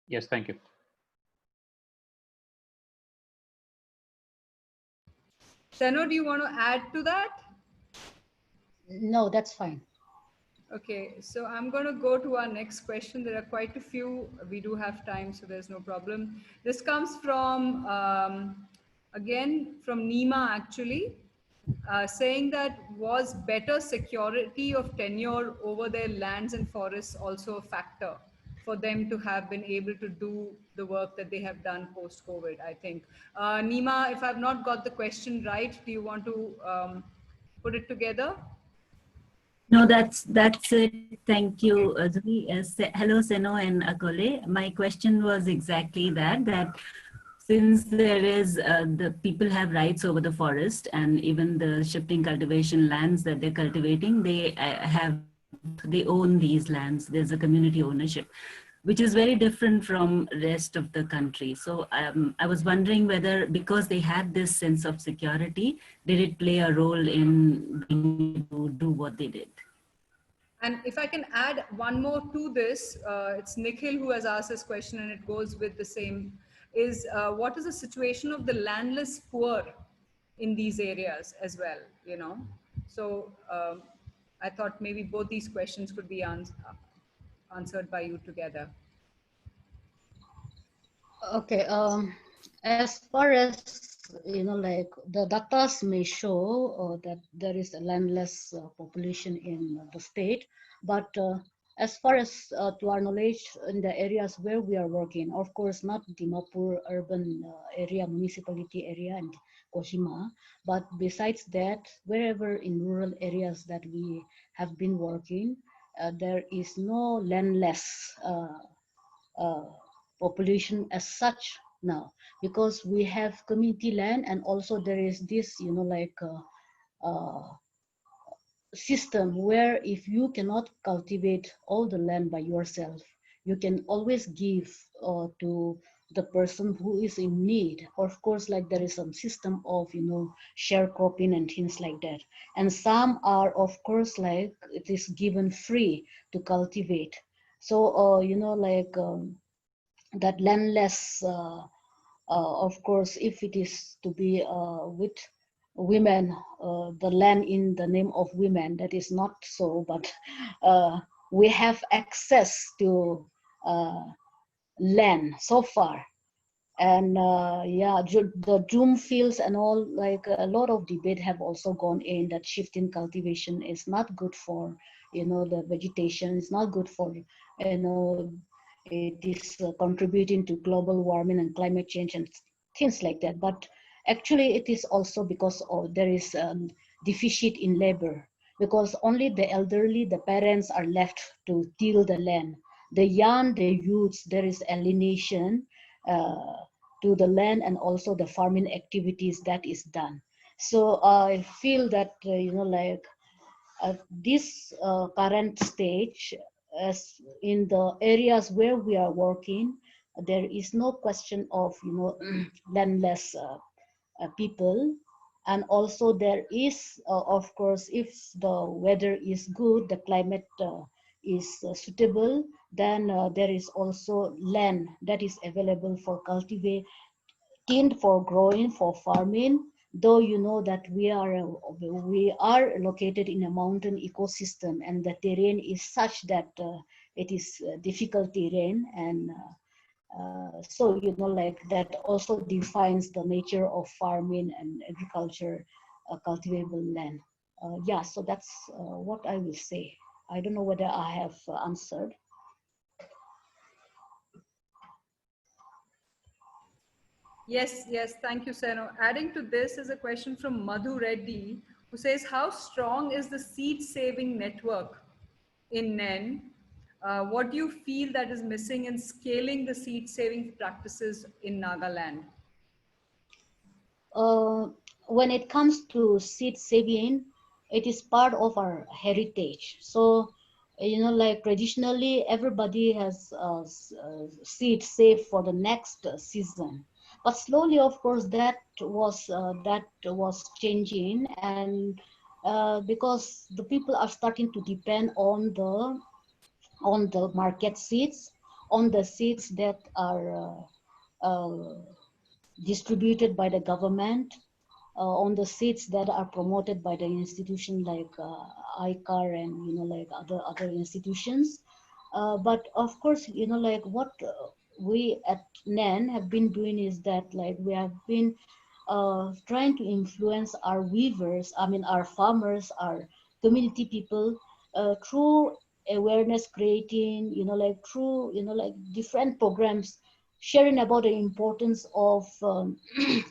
Yes, thank you. Seno, do you want to add to that? No, that's fine. Okay, so I'm going to go to our next question. There are quite a few. We do have time, so there's no problem. This comes from, again, from Nima, actually, saying that was better security of tenure over their lands and forests also a factor for them to have been able to do the work that they have done post-COVID, I think. Nima, if I've not got the question right, do you want to put it together? No, that's it. Thank you, Azumi. Hello, Seno and Akole. My question was exactly that since there is, the people have rights over the forest and even the shifting cultivation lands that they're cultivating, they own these lands. There's a community ownership, which is very different from rest of the country. So I was wondering whether, because they had this sense of security, did it play a role in being able to do what they did? And if I can add one more to this, it's Nikhil who has asked this question and it goes with the same, is what is the situation of the landless poor in these areas as well, So I thought maybe both these questions could be answered by you together. Okay, as far as, like the data may show that there is a landless population in the state, but as far as to our knowledge, in the areas where we are working, of course, not Dimapur urban area, municipality area and Kohima, but besides that, wherever in rural areas that we have been working, there is no landless population as such now, because we have community land, and also there is this system where if you cannot cultivate all the land by yourself, you can always give to the person who is in need. Of course, like there is some system of, you know, sharecropping and things like that. And some are, of course, like it is given free to cultivate. So, you know, like that landless, of course, if it is to be with women, the land in the name of women, that is not so, but we have access to land so far. And yeah, the doom fields and all, like a lot of debate have also gone in that shift in cultivation is not good for, you know, the vegetation. It's not good for, you know, it is contributing to global warming and climate change and things like that. But actually it is also because there is deficit in labor, because only the elderly, the parents are left to till the land. The young, the youths, there is alienation to the land and also the farming activities that is done. So I feel that, you know, like this current stage, as in the areas where we are working, there is no question of, you know, landless people. And also there is, of course, if the weather is good, the climate is suitable, then there is also land that is available for cultivate, for growing, for farming. Though you know that we are located in a mountain ecosystem, and the terrain is such that it is difficult terrain, and so, you know, like that also defines the nature of farming and agriculture, cultivable land. Yeah, so that's what I will say. I don't know whether I have answered. Yes, yes, thank you, Seno. Adding to this is a question from Madhu Reddy, who says, how strong is the seed saving network in NEN? What do you feel that is missing in scaling the seed saving practices in Nagaland? When it comes to seed saving, it is part of our heritage. So, you know, like traditionally, everybody has seed saved for the next season. But slowly, of course, that was changing, and because the people are starting to depend on the market seeds, on the seeds that are distributed by the government, on the seats that are promoted by the institution like ICAR and, you know, like other institutions. But of course, you know, like what we at NEN have been doing is that, like, we have been trying to influence our weavers, I mean our farmers, our community people, through awareness creating, you know, like through, you know, like different programs, sharing about the importance of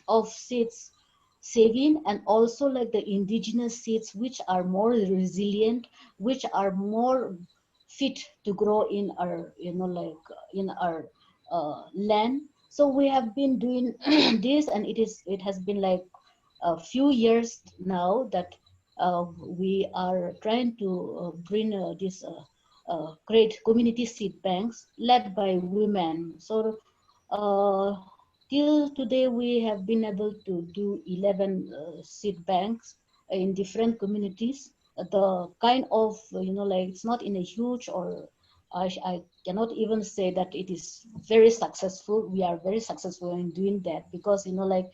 of seeds saving, and also like the indigenous seeds which are more resilient, which are more fit to grow in our, you know, like in our land. So we have been doing this, and it has been like a few years now that we are trying to bring this great community seed banks led by women. So till today, we have been able to do 11 seed banks in different communities. The kind of, you know, like it's not in a huge, or I cannot even say that it is very successful. We are very successful in doing that because, you know, like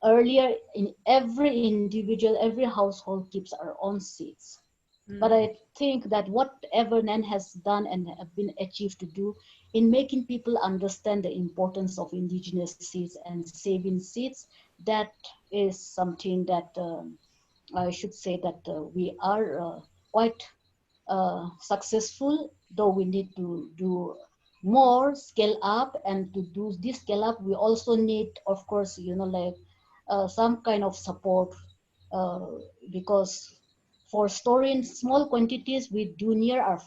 earlier, in every individual, every household keeps our own seeds. But I think that whatever NEN has done and have been achieved to do in making people understand the importance of indigenous seeds and saving seeds, that is something that I should say that we are quite successful, though we need to do more, scale up. And to do this scale up, we also need, of course, you know, like some kind of support, because for storing small quantities, we do near our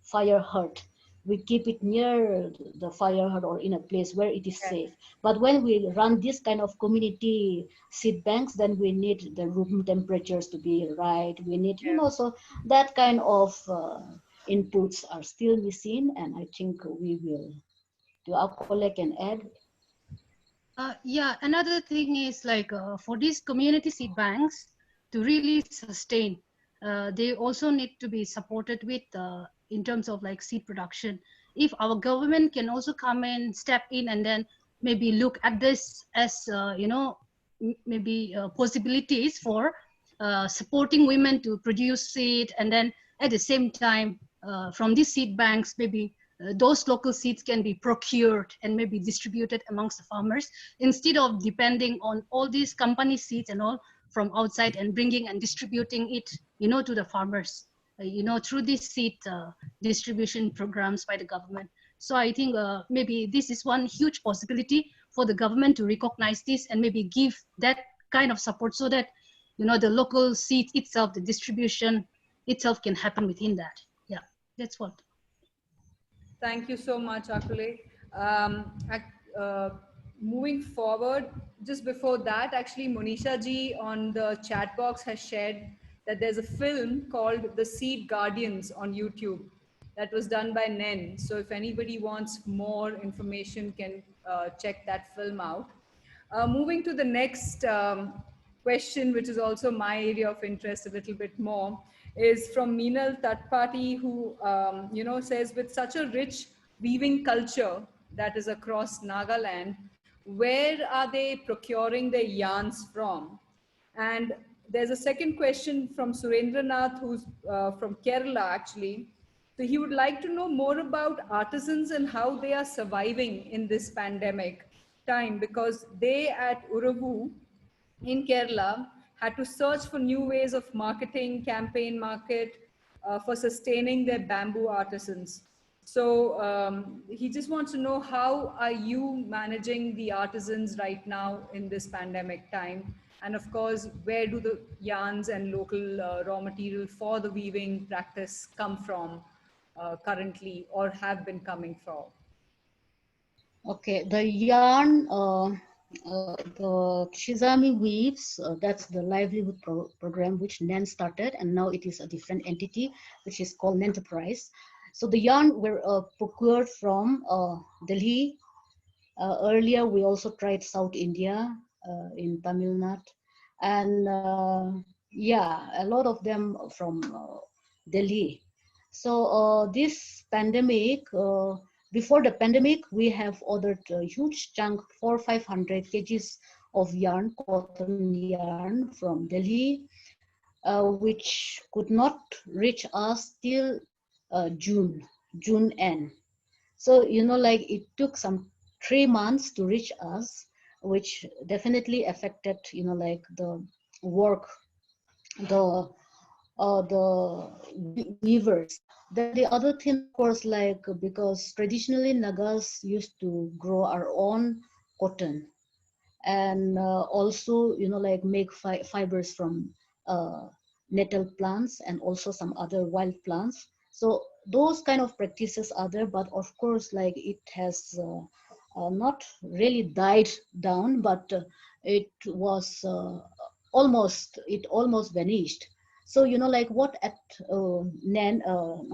fire hut. We keep it near the fire hut or in a place where it is safe. But when we run this kind of community seed banks, then we need the room temperatures to be right. We need, you know, so that kind of inputs are still missing, and I think we will do our collect and add. Yeah, another thing is like for these community seed banks to really sustain, they also need to be supported with in terms of like seed production. If our government can also come in, step in, and then maybe look at this as maybe possibilities for supporting women to produce seed, and then at the same time from these seed banks maybe those local seeds can be procured and maybe distributed amongst the farmers instead of depending on all these company seeds and all from outside and bringing and distributing it, to the farmers, through these seed distribution programs by the government. So I think maybe this is one huge possibility for the government to recognize this and maybe give that kind of support so that, the local seed itself, the distribution itself can happen within that. Yeah, that's what. Thank you so much, Akule. Moving forward, just before that, actually, Monisha ji on the chat box has shared that there's a film called The Seed Guardians on YouTube that was done by Nen. So if anybody wants more information, can check that film out. Moving to the next question, which is also my area of interest a little bit more, is from Meenal Tatpati, who says, with such a rich weaving culture that is across Nagaland, where are they procuring their yarns from? And there's a second question from Surendranath, who's from Kerala actually. So he would like to know more about artisans and how they are surviving in this pandemic time, because they at Uravu in Kerala had to search for new ways of marketing, campaign market for sustaining their bamboo artisans. So he just wants to know, how are you managing the artisans right now in this pandemic time? And of course, where do the yarns and local raw material for the weaving practice come from currently, or have been coming from? Okay, the yarn, the Shizami weaves, that's the livelihood program which NEN started, and now it is a different entity which is called Enterprise. So the yarn were procured from Delhi. Earlier, we also tried South India in Tamil Nadu, and yeah, a lot of them from Delhi. So this pandemic, before the pandemic, we have ordered a huge chunk, 400-500 kgs of yarn, cotton yarn from Delhi, which could not reach us till June end. So, like it took some 3 months to reach us, which definitely affected, like the work, the weavers. Then the other thing, of course, like, because traditionally Nagas used to grow our own cotton, and also, like make fibers from nettle plants and also some other wild plants. So those kind of practices are there, but of course, like it has not really died down, but it was almost vanished. So, like what at NEN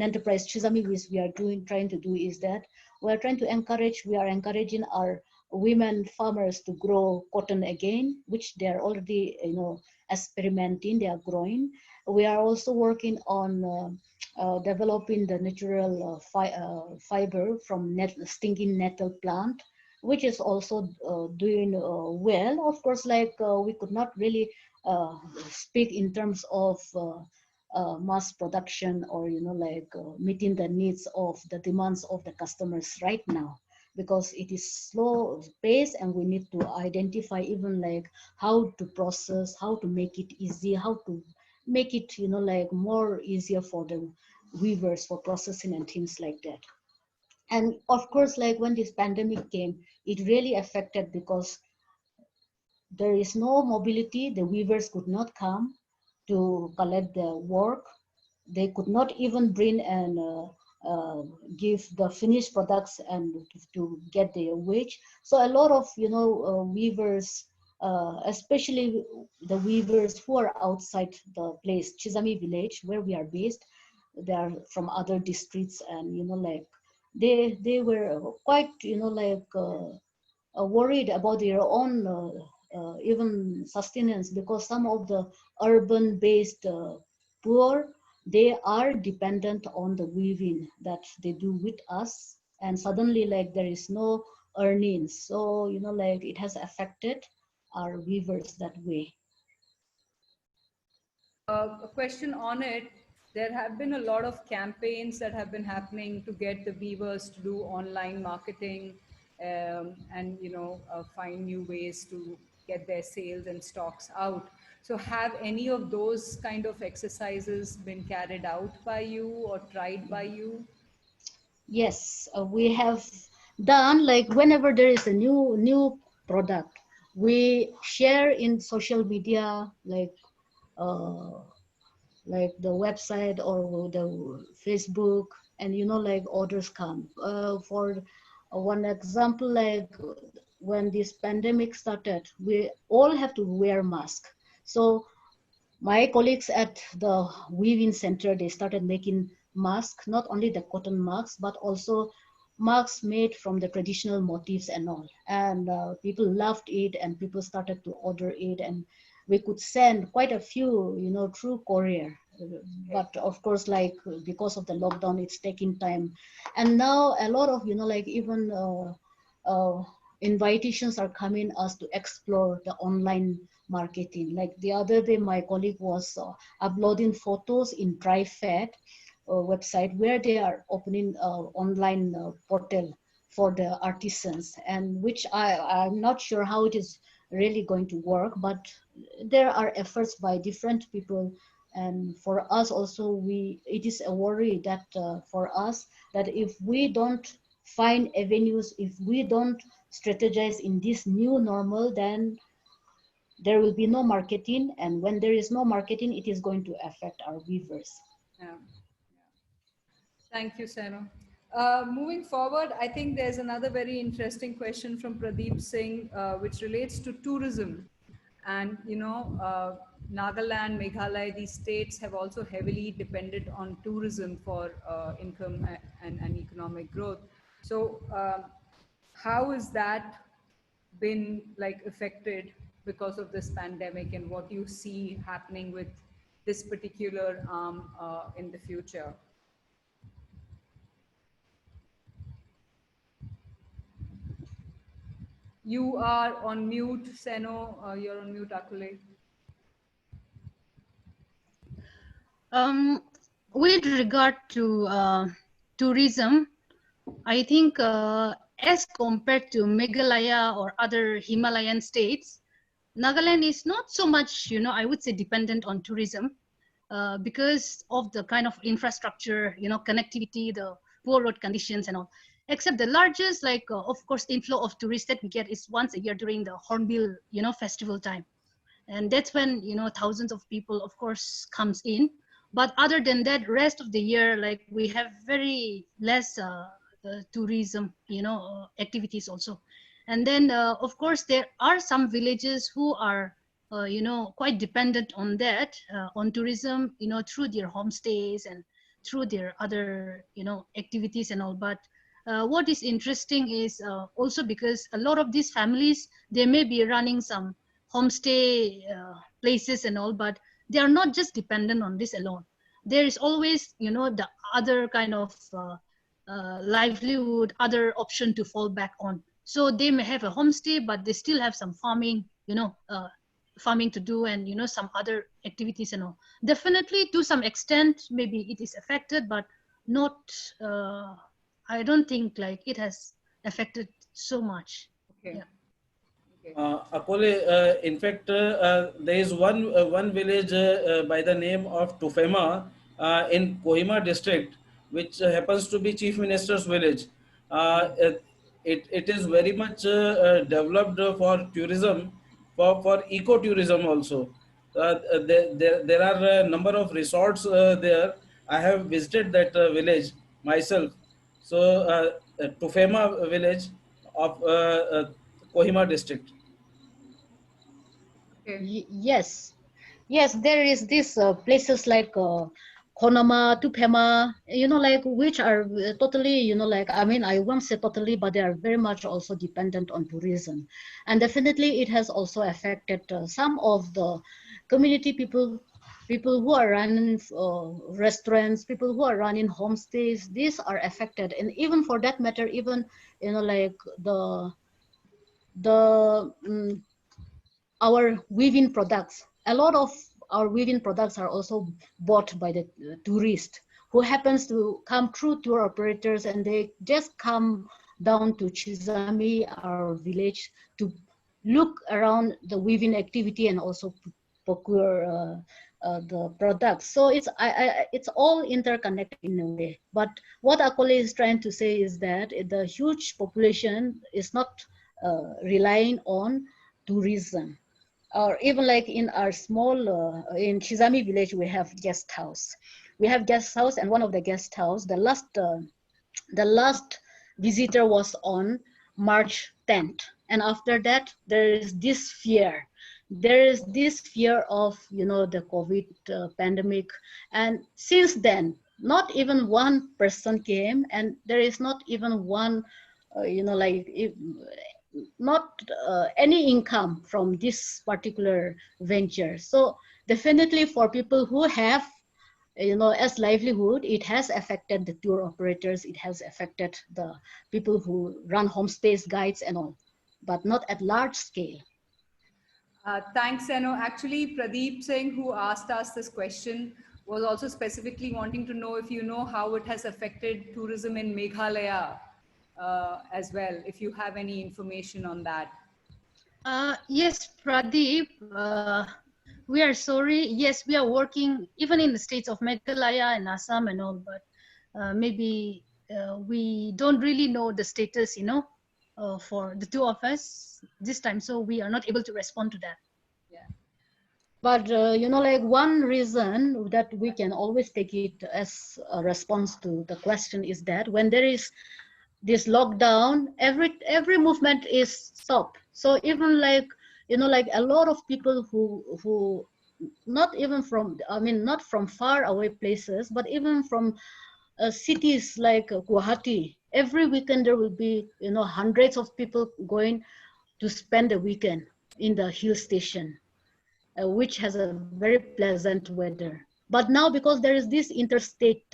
Enterprise Chizami we are trying to do is that we are encouraging our women farmers to grow cotton again, which they are already, experimenting, they are growing. We are also working on developing the natural fiber from stinging nettle plant, which is also doing well. Of course, like we could not really speak in terms of mass production or meeting the needs of the demands of the customers right now, because it is slow pace and we need to identify even like how to process, how to make it easy, how to make it like more easier for the weavers for processing and things like that. And of course, like when this pandemic came, it really affected because there is no mobility. The weavers could not come to collect their work. They could not even bring and give the finished products and to get their wage. So a lot of weavers, especially the weavers who are outside the place, Chizami village, where we are based, they are from other districts, and like they were quite worried about their own even sustenance, because some of the urban based poor, they are dependent on the weaving that they do with us, and suddenly like there is no earnings, so like it has affected our weavers that way. A question on it. There have been a lot of campaigns that have been happening to get the weavers to do online marketing, and find new ways to get their sales and stocks out. So have any of those kind of exercises been carried out by you or tried by you? Yes, we have done, like whenever there is a new product, we share in social media, uh, like the website or the Facebook, and like orders come. For one example, like when this pandemic started, we all have to wear mask. So my colleagues at the weaving center, they started making masks, not only the cotton masks, but also masks made from the traditional motifs and all. And people loved it, and people started to order it, and we could send quite a few, through courier. But of course, like because of the lockdown, it's taking time. And now a lot of, like even invitations are coming us to explore the online marketing. Like the other day, my colleague was uploading photos in Dry Fed website, where they are opening online portal for the artisans, and which I'm not sure how it is really going to work, but there are efforts by different people. And for us also, it is a worry that for us, that if we don't find avenues, if we don't strategize in this new normal, then there will be no marketing, and when there is no marketing, it is going to affect our weavers. Yeah. Thank you, Seno. Moving forward, I think there's another very interesting question from Pradeep Singh, which relates to tourism. And, Nagaland, Meghalaya, these states have also heavily depended on tourism for income and economic growth. So, how has that been like affected because of this pandemic, and what you see happening with this particular arm in the future? You are on mute, Seno. You're on mute, Akule. With regard to tourism, I think as compared to Meghalaya or other Himalayan states, Nagaland is not so much, I would say, dependent on tourism because of the kind of infrastructure, connectivity, the poor road conditions and all. Except the largest, of course, inflow of tourists that we get is once a year during the Hornbill, festival time. And that's when, thousands of people, of course, comes in. But other than that, rest of the year, like we have very less tourism, activities also. And then, of course, there are some villages who are, quite dependent on that, on tourism, through their homestays and through their other, activities and all. But what is interesting is also because a lot of these families, they may be running some homestay places and all, but they are not just dependent on this alone. There is always, the other kind of livelihood, other option to fall back on. So they may have a homestay, but they still have some farming, farming to do, and some other activities and all. Definitely, to some extent, maybe it is affected, but not. I don't think like it has affected so much. Okay. Yeah. Akole, in fact, there is one village by the name of Tufema in Kohima district, which happens to be Chief Minister's village. It is very much developed for tourism, for ecotourism also. There are a number of resorts there. I have visited that village myself. So, Tufema village of Kohima district. Okay. Yes, there is this places like Konama, Tupema, which are totally, I mean, I won't say totally, but they are very much also dependent on tourism. And definitely it has also affected some of the community people who are running restaurants, people who are running homestays. These are affected. And even for that matter, even, our weaving products, a lot of our weaving products are also bought by the tourist who happens to come through tour operators, and they just come down to Chizami, our village, to look around the weaving activity and also procure the products. So it's all interconnected in a way. But what Akole is trying to say is that the huge population is not relying on tourism. Or even like in our small, in Chizami village, we have guest house. We have guest house, and one of the guest house, the last visitor was on March 10th. And after that, there is this fear. There is this fear of, the COVID pandemic. And since then, not even one person came, and there is not even one, not any income from this particular venture. So definitely for people who have, as livelihood, it has affected the tour operators, it has affected the people who run homestays, guides and all, but not at large scale. Thanks, Seno. Actually, Pradeep Singh, who asked us this question, was also specifically wanting to know if you know how it has affected tourism in Meghalaya as well, if you have any information on that. Yes, Pradeep, we are sorry. Yes, we are working even in the states of Meghalaya and Assam and all, but maybe we don't really know the status, for the two of us this time. So we are not able to respond to that. Yeah. But, one reason that we can always take it as a response to the question is that when there is this lockdown, every movement is stopped. So even like a lot of people who not even from, not from far away places, but even from cities like Guwahati, every weekend there will be hundreds of people going to spend a weekend in the hill station, which has a very pleasant weather. But now, because there is this interstate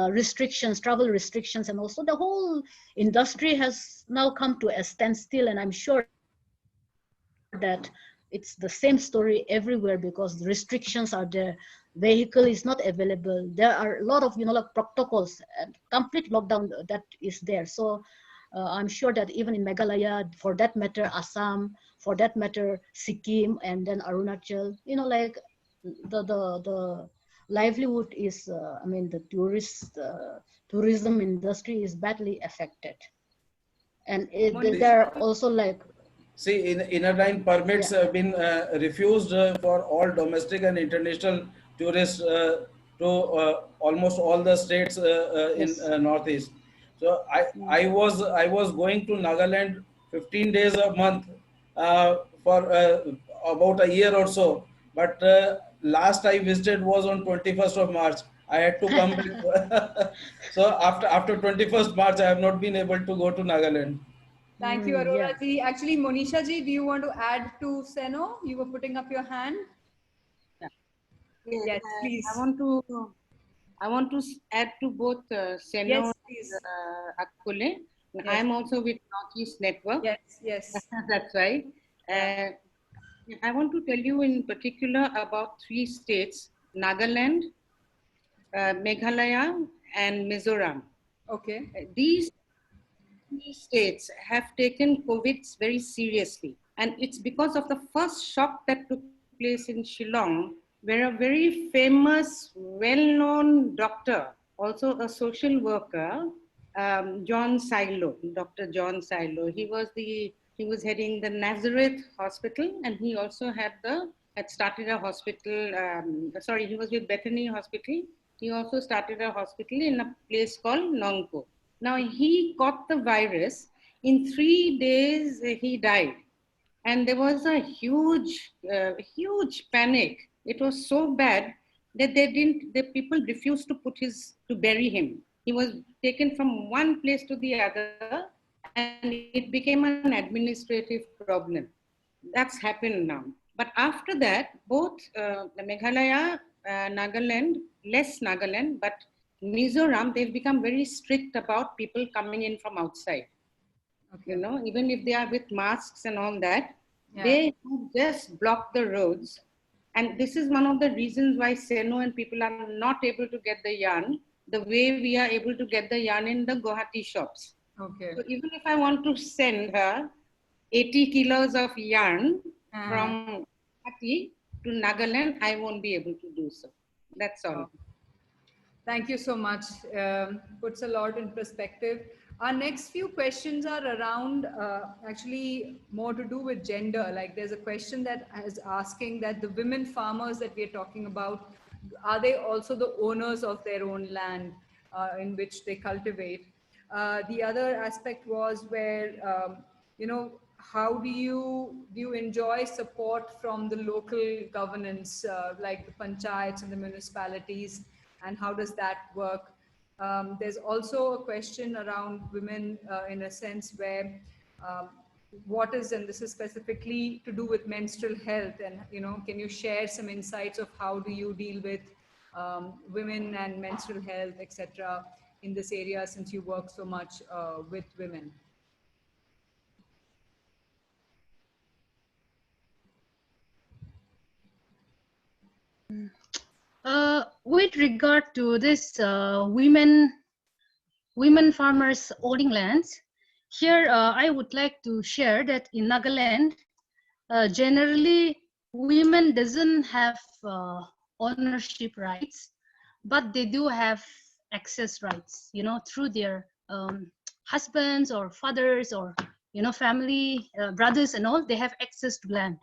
restrictions, travel restrictions, and also the whole industry has now come to a standstill, and I'm sure that it's the same story everywhere because the restrictions are there, vehicle is not available, there are a lot of protocols and complete lockdown that is there. So I'm sure that even in Meghalaya, for that matter Assam, for that matter Sikkim, and then Arunachal, the livelihood is, the tourism industry is badly affected. And there are also See, inner line permits have been refused for all domestic and international tourists to almost all the states in Northeast. So I was going to Nagaland 15 days a month for about a year or so. But last I visited was on 21st of March. I had to come back. So after 21st March, I have not been able to go to Nagaland. Thank you, Arora ji. Actually, Monisha ji, do you want to add to Seno? You were putting up your hand. Yes, please. I want to add to both Seno and Akule. Yes. I am also with Northeast Network. Yes. That's right. I want to tell you in particular about 3 states: Nagaland, Meghalaya, and Mizoram. Okay. These states have taken COVID very seriously. And it's because of the first shock that took place in Shillong, where a very famous, well-known doctor, also a social worker, John Silo, Dr. John Silo, he was heading the Nazareth Hospital, and he also had started a hospital, he was with Bethany Hospital. He also started a hospital in a place called Nongpo. Now he caught the virus. In 3 days, he died. And there was a huge panic. It was so bad that the people refused to bury him. He was taken from one place to the other, and it became an administrative problem. That's happened now. But after that, both the Meghalaya, Nagaland, less Nagaland, but Mizoram, they've become very strict about people coming in from outside. Okay. You know, even if they are with masks and all that, they just block the roads. And this is one of the reasons why Seno and people are not able to get the yarn the way we are able to get the yarn in the Guwahati shops. Okay. So even if I want to send her 80 kilos of yarn from Guwahati to Nagaland, I won't be able to do so. That's all. Thank you so much. Puts a lot in perspective. Our next few questions are around actually more to do with gender. Like there's a question that is asking that the women farmers that we're talking about, are they also the owners of their own land in which they cultivate? The other aspect was where, you know, how do you enjoy support from the local governance, like the panchayats and the municipalities, and how does that work? There's also a question around women in a sense where what is, and this is specifically to do with menstrual health, and you know, can you share some insights of how do you deal with women and menstrual health, etc. in this area, since you work so much with women? With regard to this women farmers owning lands, here I would like to share that in Nagaland, generally women doesn't have ownership rights, but they do have access rights, you know, through their husbands or fathers or, you know, family, brothers and all. They have access to land.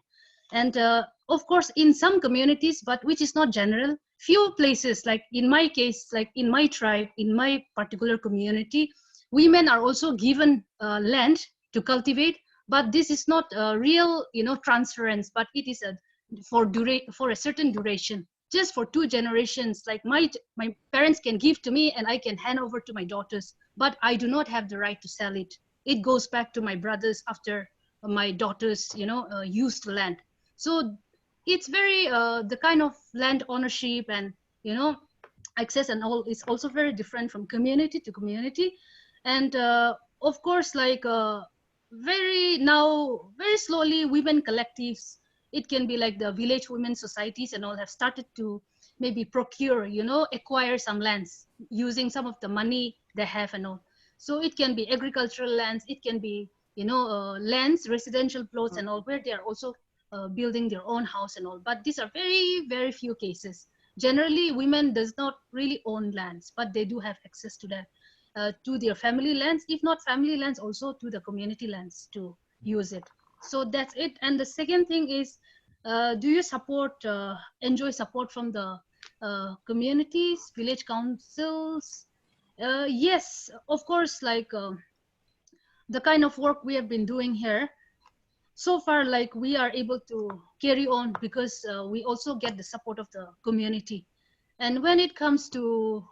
And of course, in some communities, but which is not general, few places, like in my case, like in my tribe, in my particular community, women are also given land to cultivate, but this is not a real, you know, transference, but it is for a certain duration, just for 2 generations. Like my parents can give to me and I can hand over to my daughters, but I do not have the right to sell it. It goes back to my brothers after my daughters, you know, use the land. So it's very, the kind of land ownership and, you know, access and all is also very different from community to community. And of course, like very slowly, women collectives, it can be like the village women societies and all, have started to maybe procure, you know, acquire some lands using some of the money they have and all. So it can be agricultural lands, it can be, you know, lands, residential plots and all, where they are also building their own house and all. But these are very, very few cases. Generally, women does not really own lands, but they do have access to that, to their family lands, if not family lands, also to the community lands to use it. So that's it. And the second thing is, do you enjoy support from the communities, village councils? Yes, of course, like the kind of work we have been doing here, so far, like we are able to carry on because we also get the support of the community. And when it comes to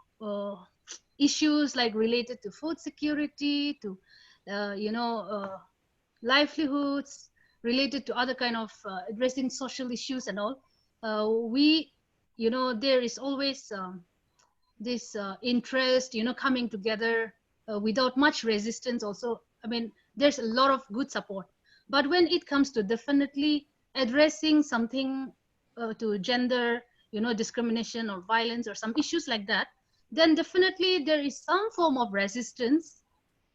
issues like related to food security, to you know, livelihoods, related to other kind of addressing social issues and all, we, you know, there is always this interest, you know, coming together without much resistance also. I mean, there's a lot of good support. But when it comes to definitely addressing something to gender, you know, discrimination or violence or some issues like that, then definitely there is some form of resistance.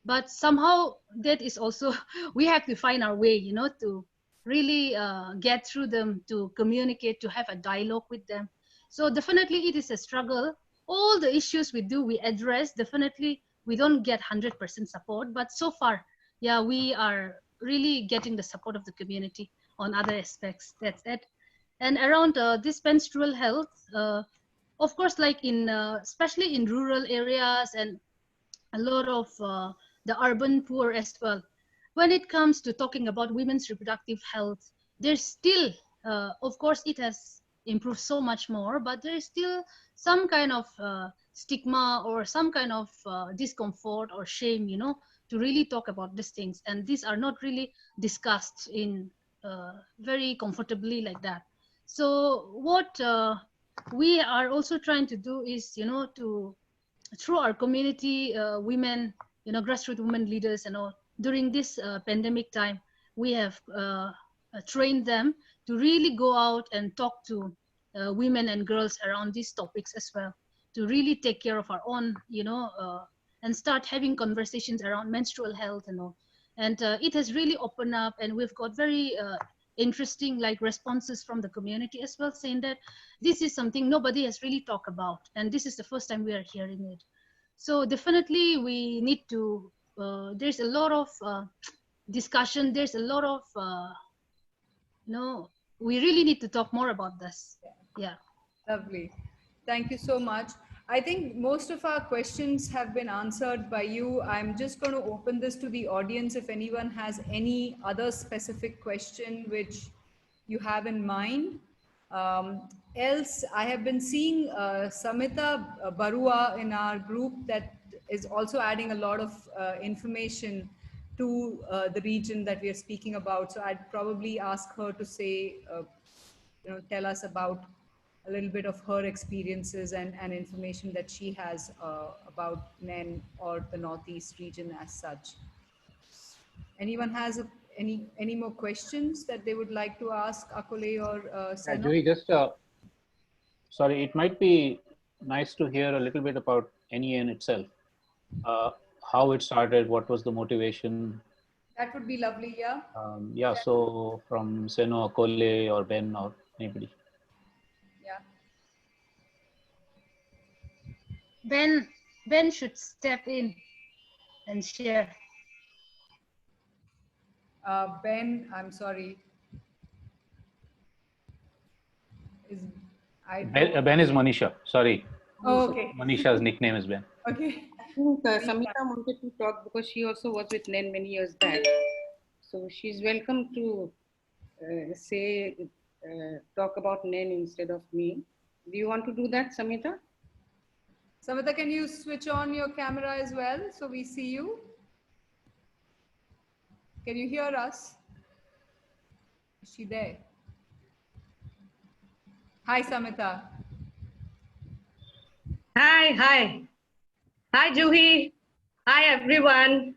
But somehow that is also, we have to find our way, you know, to really get through them, to communicate, to have a dialogue with them. So definitely it is a struggle. All the issues we address, definitely we don't get 100% support. But so far, yeah, we are really getting the support of the community on other aspects. That's it. And around this menstrual health, of course, like in especially in rural areas and a lot of the urban poor as well, when it comes to talking about women's reproductive health, there's still of course it has improve so much more, but there is still some kind of stigma or some kind of discomfort or shame, you know, to really talk about these things, and these are not really discussed in very comfortably like that. So what we are also trying to do is, you know, to through our community women, you know, grassroots women leaders and all, during this pandemic time, we have trained them to really go out and talk to women and girls around these topics as well, to really take care of our own, you know, and start having conversations around menstrual health and all. And it has really opened up, and we've got very interesting like responses from the community as well, saying that this is something nobody has really talked about, and this is the first time we are hearing it. So definitely we need to there's a lot of discussion, there's a lot of we really need to talk more about this. Yeah. Lovely. Thank you so much. I think most of our questions have been answered by you. I'm just going to open this to the audience if anyone has any other specific question which you have in mind. Else, I have been seeing Samita Barua in our group that is also adding a lot of information to the region that we are speaking about. So I'd probably ask her to say, tell us about a little bit of her experiences and information that she has about NEN or the Northeast region as such. Anyone has any more questions that they would like to ask Akole or Seno? Joey, just sorry, it might be nice to hear a little bit about NEN itself. How it started, what was the motivation? That would be lovely, yeah. Yeah, so from Seno, Akole, or Ben, or anybody. Yeah. Ben should step in and share. Ben, I'm sorry. Ben is Manisha, sorry. Oh, okay. Manisha's nickname is Ben. Okay. I think Samita wanted to talk because she also was with NEN many years back. So she's welcome to talk about NEN instead of me. Do you want to do that, Samita? Samita, can you switch on your camera as well so we see you? Can you hear us? Is she there? Hi, Samita. Hi, Juhi. Hi, everyone.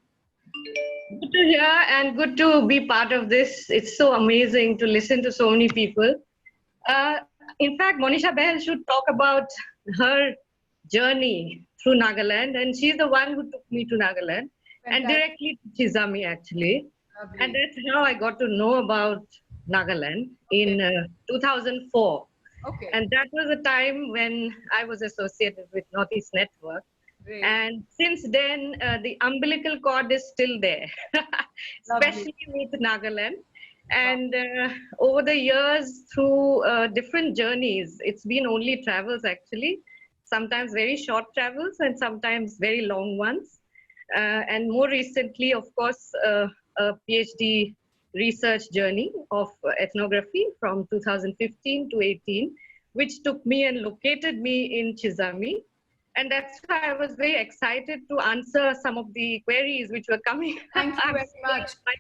Good to hear and good to be part of this. It's so amazing to listen to so many people. In fact, Monisha Behl should talk about her journey through Nagaland, and she's the one who took me to Nagaland. Fantastic. And directly to Chizami, actually. Lovely. And that's how I got to know about Nagaland in 2004. Okay. And that was a time when I was associated with Northeast Network. Great. And since then, the umbilical cord is still there, especially with Nagaland. And over the years, through different journeys, it's been only travels actually, sometimes very short travels and sometimes very long ones. And more recently, of course, a PhD research journey of ethnography from 2015 to 18, which took me and located me in Chizami. And that's why I was very excited to answer some of the queries which were coming. Thank you very much. I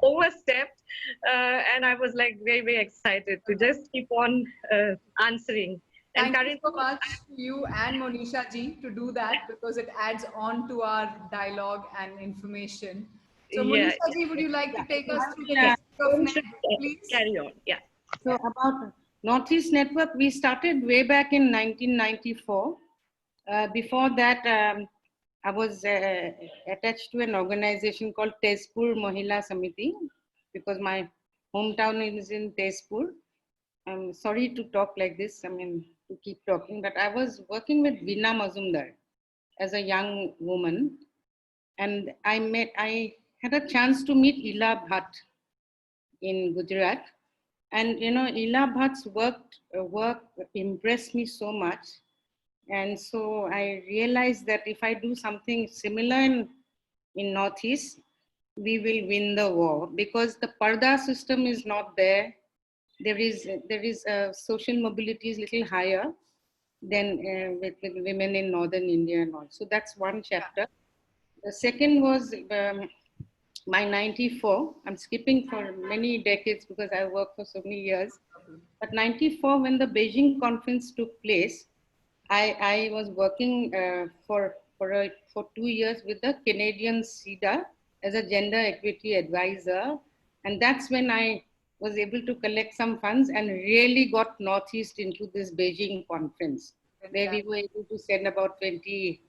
overstepped, and I was like very, very excited to just keep on answering. Thank you so much to you and Monisha ji to do that, because it adds on to our dialogue and information. So Monisha ji, would you like to take us through the history of NEN, please? Carry on, yeah. So about Northeast Network, we started way back in 1994. Before that, I was attached to an organization called Tezpur Mahila Samiti, because my hometown is in Tezpur. I'm sorry to talk like this, I mean, to keep talking, but I was working with Veena Mazumdar as a young woman. And I had a chance to meet Ila Bhatt in Gujarat. And, you know, Ila Bhatt's work impressed me so much. And so I realized that if I do something similar in Northeast, we will win the war, because the Parda system is not there. there is social mobility is little higher than with women in northern India and all. So that's one chapter. The second was my 94. I'm skipping for many decades because I worked for so many years. But 94, when the Beijing conference took place, I was working for 2 years with the Canadian CEDA as a gender equity advisor. And that's when I was able to collect some funds and really got Northeast into this Beijing conference, where we were able to send about 20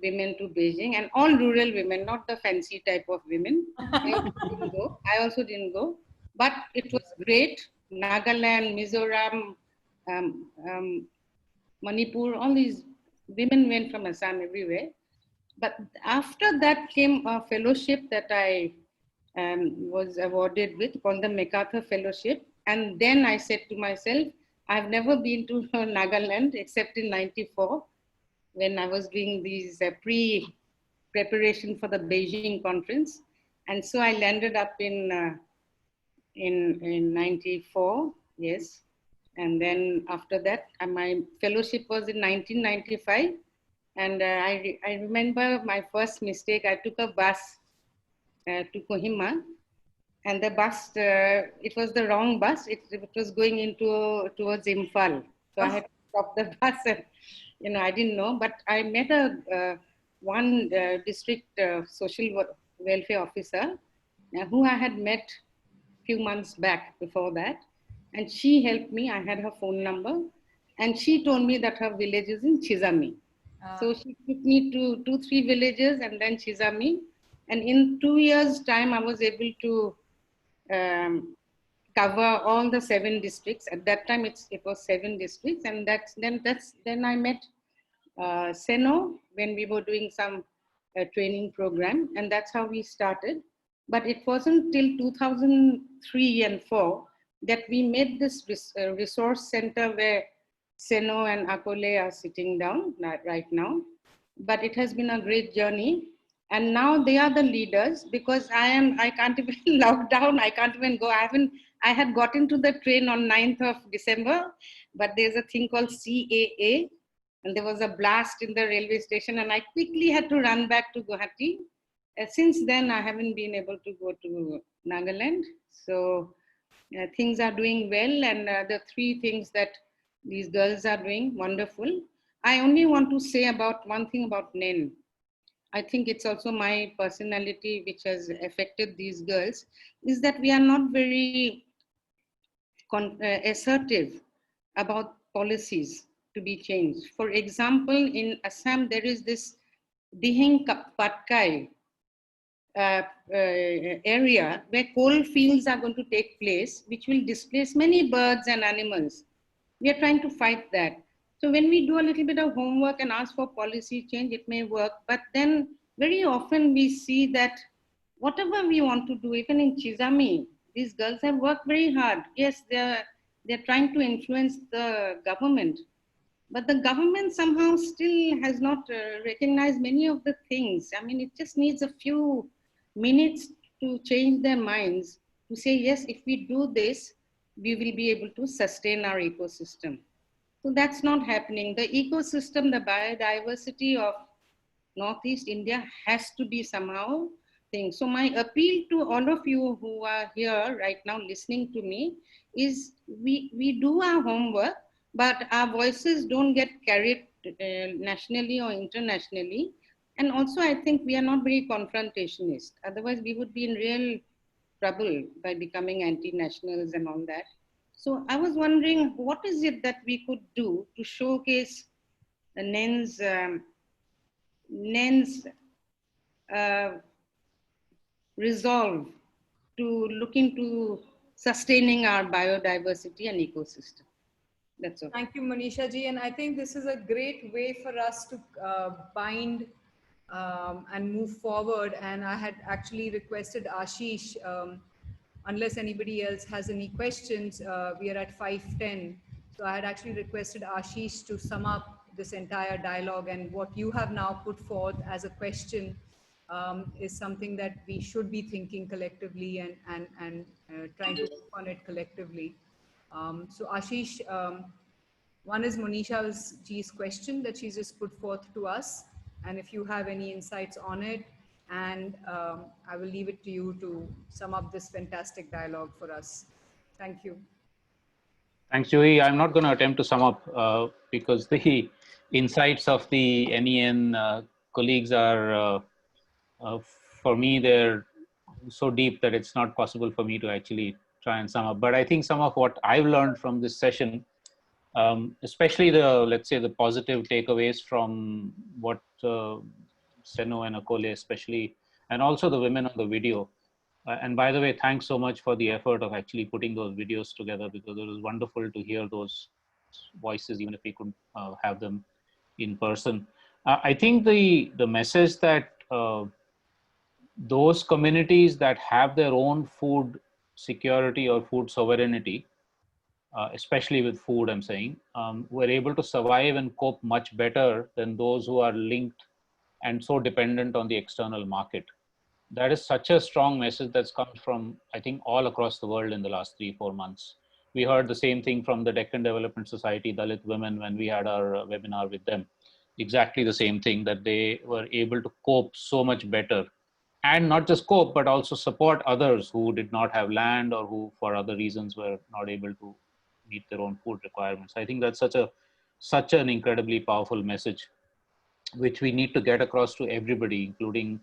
women to Beijing, and all rural women, not the fancy type of women. I also didn't go, but it was great. Nagaland, Mizoram, Manipur, all these women went from Assam everywhere. But after that came a fellowship that I was awarded with, called the MacArthur Fellowship. And then I said to myself, I've never been to Nagaland except in 94, when I was doing these pre-preparation for the Beijing conference. And so I landed up in 94, yes. And then after that, my fellowship was in 1995. And I remember my first mistake. I took a bus to Kohima, and the bus, it was the wrong bus. It was going towards Imphal. So I had to stop the bus, and I didn't know. But I met one district social welfare officer who I had met a few months back before that. And she helped me. I had her phone number. And she told me that her village is in Chizami. So she took me to 2-3 villages and then Chizami. And in 2 years' time, I was able to cover all the 7 districts. At that time, it was 7 districts. And then I met Seno when we were doing some training program. And that's how we started. But it wasn't till 2003 and 4 that we made this resource center where Seno and Akole are sitting down right now. But it has been a great journey. And now they are the leaders, because I can't even lock down. I can't even go. I had gotten to the train on 9th of December, but there's a thing called CAA, and there was a blast in the railway station, and I quickly had to run back to Guwahati. Since then, I haven't been able to go to Nagaland. So things are doing well, and the 3 things that these girls are doing, wonderful. I only want to say about one thing about NEN. I think it's also my personality which has affected these girls, is that we are not very assertive about policies to be changed. For example, in Assam, there is this Dihing Patkai area where coal fields are going to take place, which will displace many birds and animals. We are trying to fight that. So when we do a little bit of homework and ask for policy change, it may work. But then very often we see that whatever we want to do, even in Chizami, these girls have worked very hard. Yes, they're trying to influence the government. But the government somehow still has not recognized many of the things. I mean, it just needs a few minutes to change their minds, to say, yes, if we do this, we will be able to sustain our ecosystem. So that's not happening. The ecosystem, the biodiversity of Northeast India has to be somehow thing. So my appeal to all of you who are here right now listening to me is we do our homework, but our voices don't get carried nationally or internationally. And also I think we are not very confrontationist. Otherwise we would be in real trouble by becoming anti-nationals and all that. So I was wondering, what is it that we could do to showcase the NEN's resolve to look into sustaining our biodiversity and ecosystem? That's all. Thank you, Manisha ji. And I think this is a great way for us to bind and move forward. And I had actually requested Ashish, unless anybody else has any questions, we are at 5:10. So I had actually requested Ashish to sum up this entire dialogue, and what you have now put forth as a question is something that we should be thinking collectively and trying to work on it collectively. So Ashish, one is Monisha G's question that she's just put forth to us. And if you have any insights on it, and I will leave it to you to sum up this fantastic dialogue for us. Thank you. Thanks, Joey. I'm not going to attempt to sum up because the insights of the NEN colleagues are, for me, they're so deep that it's not possible for me to actually try and sum up. But I think some of what I've learned from this session, especially let's say the positive takeaways from what Seno and Akole especially, and also the women on the video. And by the way, thanks so much for the effort of actually putting those videos together, because it was wonderful to hear those voices, even if we couldn't have them in person. I think the message that those communities that have their own food security or food sovereignty, especially with food, I'm saying, were able to survive and cope much better than those who are linked and so dependent on the external market. That is such a strong message that's come from, I think, all across the world in the last 3-4 months. We heard the same thing from the Deccan Development Society, Dalit women, when we had our webinar with them. Exactly the same thing, that they were able to cope so much better. And not just cope, but also support others who did not have land or who, for other reasons, were not able to meet their own food requirements. I think that's such an incredibly powerful message, which we need to get across to everybody, including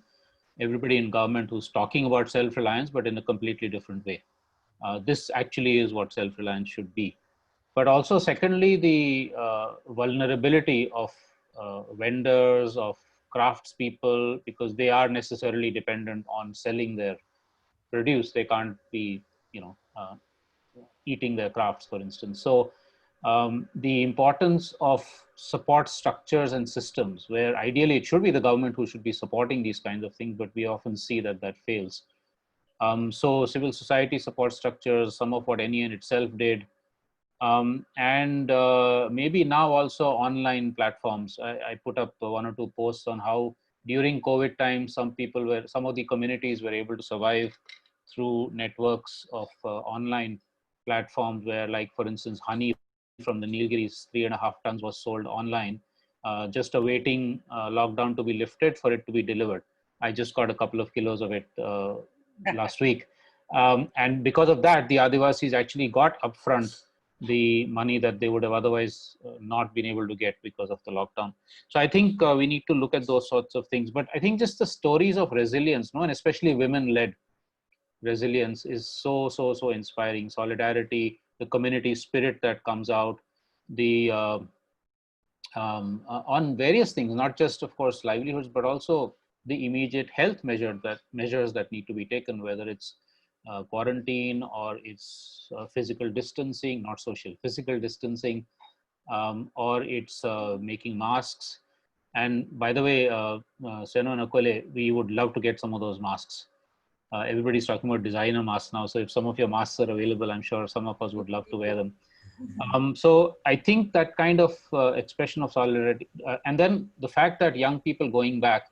everybody in government who's talking about self-reliance, but in a completely different way. This actually is what self-reliance should be. But also, secondly, the vulnerability of vendors, of craftspeople, because they are necessarily dependent on selling their produce. They can't be, eating their crafts, for instance. So the importance of support structures and systems, where ideally it should be the government who should be supporting these kinds of things, but we often see that fails. So civil society support structures, some of what NEN itself did, and maybe now also online platforms. I put up 1 or 2 posts on how during COVID time, some of the communities were able to survive through networks of online platforms where, like, for instance, honey from the Nilgiris, 3.5 tons was sold online, just awaiting lockdown to be lifted for it to be delivered. I just got a couple of kilos of it last week. And because of that, the Adivasis actually got upfront the money that they would have otherwise not been able to get because of the lockdown. So I think we need to look at those sorts of things. But I think just the stories of resilience, and especially women-led resilience, is so inspiring. Solidarity, the community spirit that comes out, the on various things, not just, of course, livelihoods, but also the immediate health measures that need to be taken, whether it's quarantine or it's physical distancing, not social, physical distancing, or it's making masks. And by the way, Seno and Akole, we would love to get some of those masks. Everybody's talking about designer masks now. So if some of your masks are available, I'm sure some of us would love to wear them. So I think that kind of expression of solidarity, and then the fact that young people going back,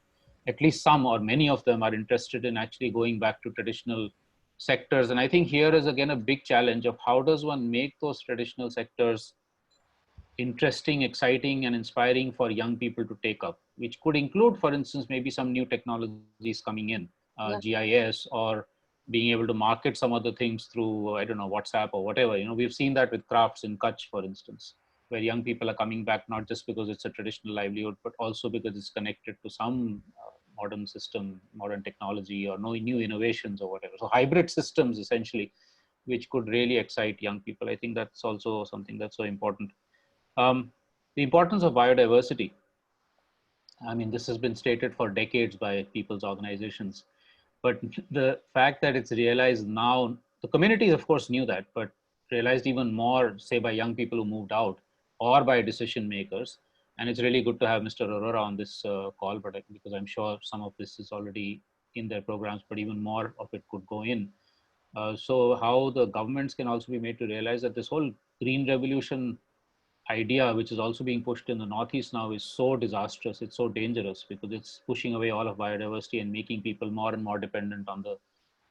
at least some or many of them, are interested in actually going back to traditional sectors. And I think here is again a big challenge of how does one make those traditional sectors interesting, exciting, and inspiring for young people to take up, which could include, for instance, maybe some new technologies coming in, GIS, or being able to market some other things through, I don't know, WhatsApp or whatever. We've seen that with crafts in Kutch, for instance, where young people are coming back, not just because it's a traditional livelihood, but also because it's connected to some modern system, modern technology, or no new innovations or whatever. So hybrid systems, essentially, which could really excite young people. I think that's also something that's so important. The importance of biodiversity. I mean, this has been stated for decades by people's organizations, but the fact that it's realized now, the communities of course knew that, but realized even more, say, by young people who moved out or by decision makers. And it's really good to have Mr. Aurora on this call, but because I'm sure some of this is already in their programs, but even more of it could go in. So how the governments can also be made to realize that this whole green revolution idea, which is also being pushed in the Northeast now, is so disastrous. It's so dangerous because it's pushing away all of biodiversity and making people more and more dependent on the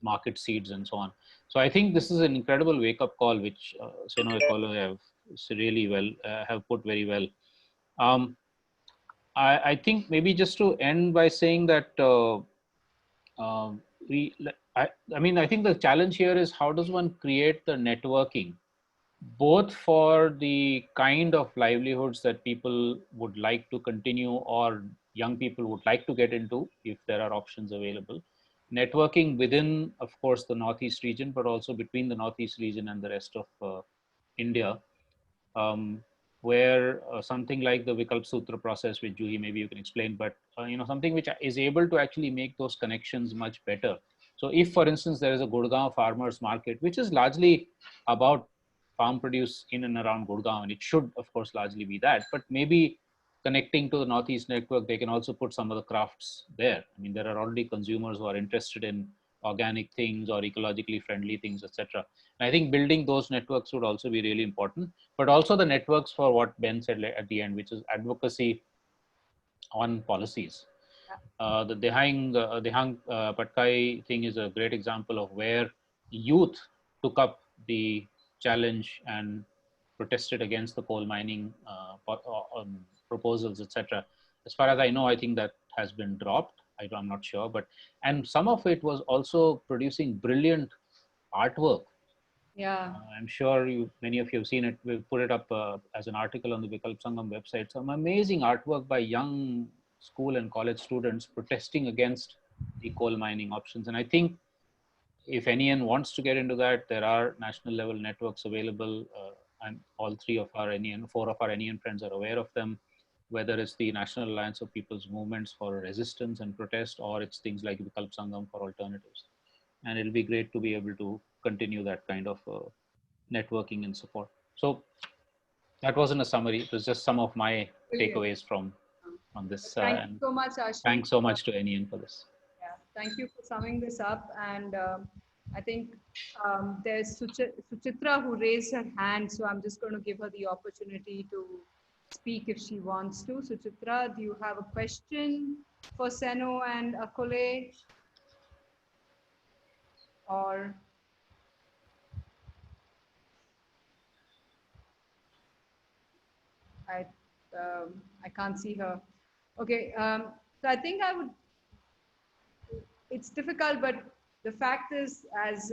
market seeds and so on. So I think this is an incredible wake-up call, which Seno Ekolo have really well have put very well. I think maybe just to end by saying that I think the challenge here is how does one create the networking, both for the kind of livelihoods that people would like to continue or young people would like to get into if there are options available. Networking within, of course, the Northeast region, but also between the Northeast region and the rest of India, where something like the Vikalp Sutra process, which Juhi, maybe you can explain, but something which is able to actually make those connections much better. So if, for instance, there is a Gurgaon farmers market, which is largely about farm produce in and around Gurgaon, and it should, of course, largely be that, but maybe connecting to the Northeast network, they can also put some of the crafts there. I mean, there are already consumers who are interested in organic things or ecologically friendly things, etc. And I think building those networks would also be really important, but also the networks for what Ben said at the end, which is advocacy on policies. The Dehang Patkai thing is a great example of where youth took up the challenge and protested against the coal mining proposals, etc. As far as I know, I think that has been dropped. I'm not sure, and some of it was also producing brilliant artwork. Yeah, I'm sure many of you have seen it. We'll put it up as an article on the Vikalp Sangam website. Some amazing artwork by young school and college students protesting against the coal mining options. And I think if anyone wants to get into that, there are national level networks available, and all four of our NEN friends are aware of them, whether it's the National Alliance of People's Movements for Resistance and Protest, or it's things like Vikalp Sangam for alternatives. And it'll be great to be able to continue that kind of networking and support. So that wasn't a summary. It was just some of my takeaways from on this. Thank you so much, Ashish. Thanks so much to NEN for this. Yeah, thank you for summing this up. And I think there's Suchitra who raised her hand, so I'm just going to give her the opportunity to speak if she wants to. Suchitra, do you have a question for Seno and Akole? Or I can't see her. Okay, so I think it's difficult, but the fact is, as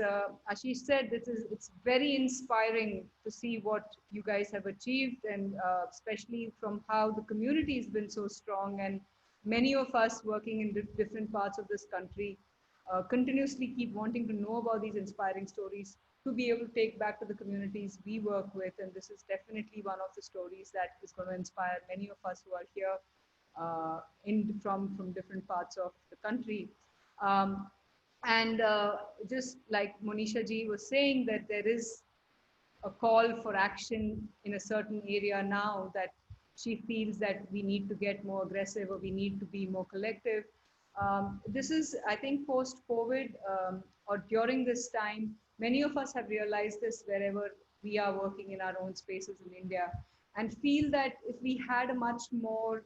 Ashish said, it's very inspiring to see what you guys have achieved, and especially from how the community has been so strong, and many of us working in different parts of this country continuously keep wanting to know about these inspiring stories to be able to take back to the communities we work with. And this is definitely one of the stories that is going to inspire many of us who are here from different parts of the country. And just like Monisha ji was saying, that there is a call for action in a certain area now, that she feels that we need to get more aggressive, or we need to be more collective. This is, I think, post-COVID or during this time, many of us have realized this wherever we are working in our own spaces in India, and feel that if we had a much more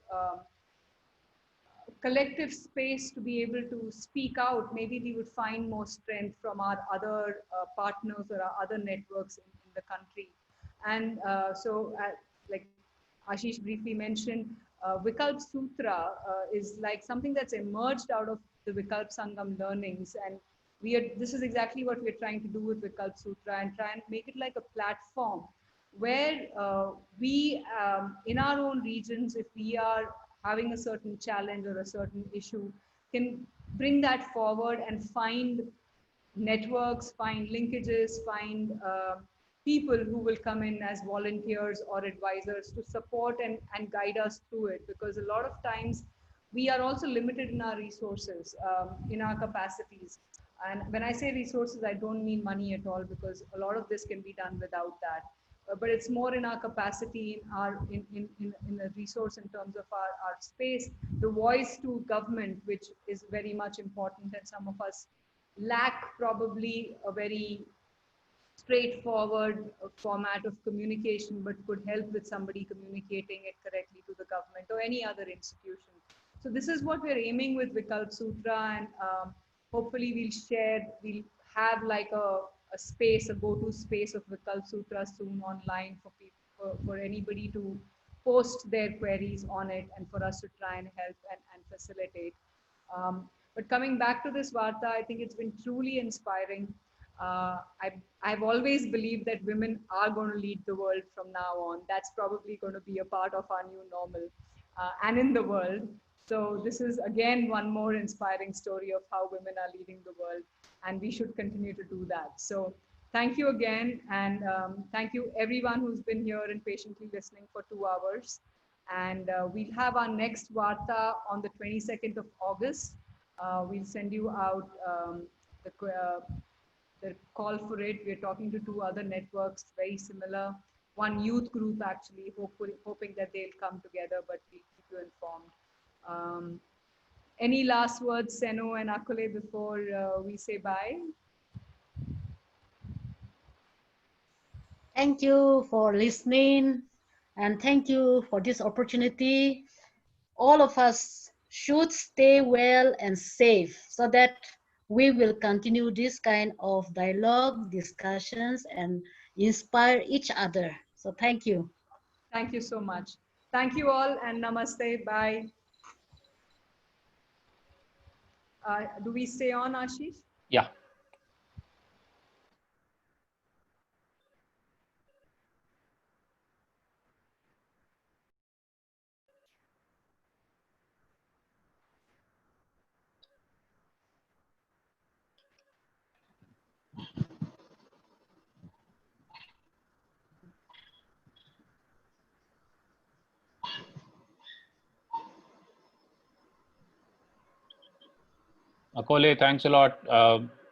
collective space to be able to speak out, maybe we would find more strength from our other partners or our other networks in the country. And like Ashish briefly mentioned, Vikalp Sutra is like something that's emerged out of the Vikalp Sangam learnings. And this is exactly what we're trying to do with Vikalp Sutra, and try and make it like a platform where we, in our own regions, if we are having a certain challenge or a certain issue, can bring that forward and find networks, find linkages, find people who will come in as volunteers or advisors to support and guide us through it. Because a lot of times we are also limited in our resources, in our capacities. And when I say resources, I don't mean money at all, because a lot of this can be done without that. But it's more in our capacity, in the resource in terms of our space, the voice to government, which is very much important. And some of us lack probably a very straightforward format of communication, but could help with somebody communicating it correctly to the government or any other institution. So this is what we're aiming with Vikalp Sutra. And hopefully we'll have like a space, a go-to space of Vikalp Sutra soon online for people, for anybody to post their queries on it and for us to try and help and facilitate. But coming back to this Vārtā, I think it's been truly inspiring. I've always believed that women are going to lead the world from now on. That's probably going to be a part of our new normal and in the world. So this is again one more inspiring story of how women are leading the world, and we should continue to do that. So thank you again, and thank you everyone who's been here and patiently listening for 2 hours. And we'll have our next Vārtā on the 22nd of August. We'll send you out the call for it. We're talking to 2 other networks, very similar. One youth group actually, hoping that they'll come together, but we'll keep you informed. Any last words, Seno and Akule, before we say bye? Thank you for listening, and thank you for this opportunity. All of us should stay well and safe so that we will continue this kind of dialogue, discussions, and inspire each other. So thank you. Thank you so much. Thank you all, and namaste. Bye. Do we stay on, Ashish? Yeah. Akole, thanks a lot.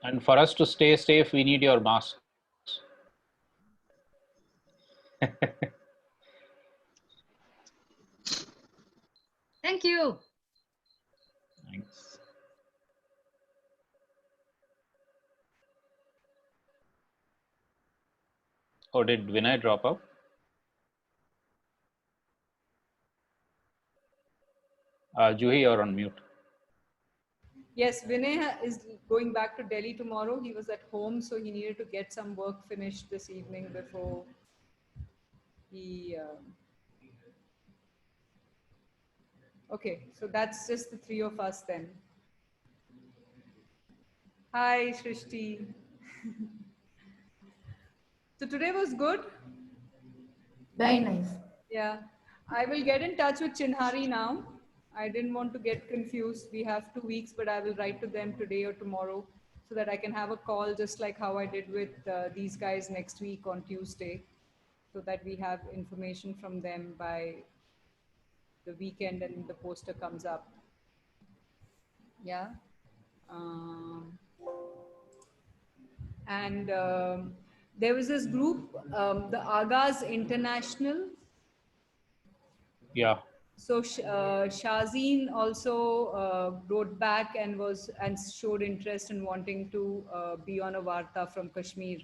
And for us to stay safe, we need your masks. Thank you. Thanks. Or did Vinay drop out? Juhi, you're on mute. Yes, Vinay is going back to Delhi tomorrow. He was at home, so he needed to get some work finished this evening before he... Okay, so that's just the 3 of us then. Hi, Shrishti. So today was good? Very nice. Yeah. I will get in touch with Chinhari now. I didn't want to get confused. We have 2 weeks, but I will write to them today or tomorrow so that I can have a call just like how I did with these guys next week on Tuesday, so that we have information from them by the weekend and the poster comes up. Yeah. And there was this group, the Agas International. Yeah. So Shazeen also wrote back and showed interest in wanting to be on a Vārtā from Kashmir.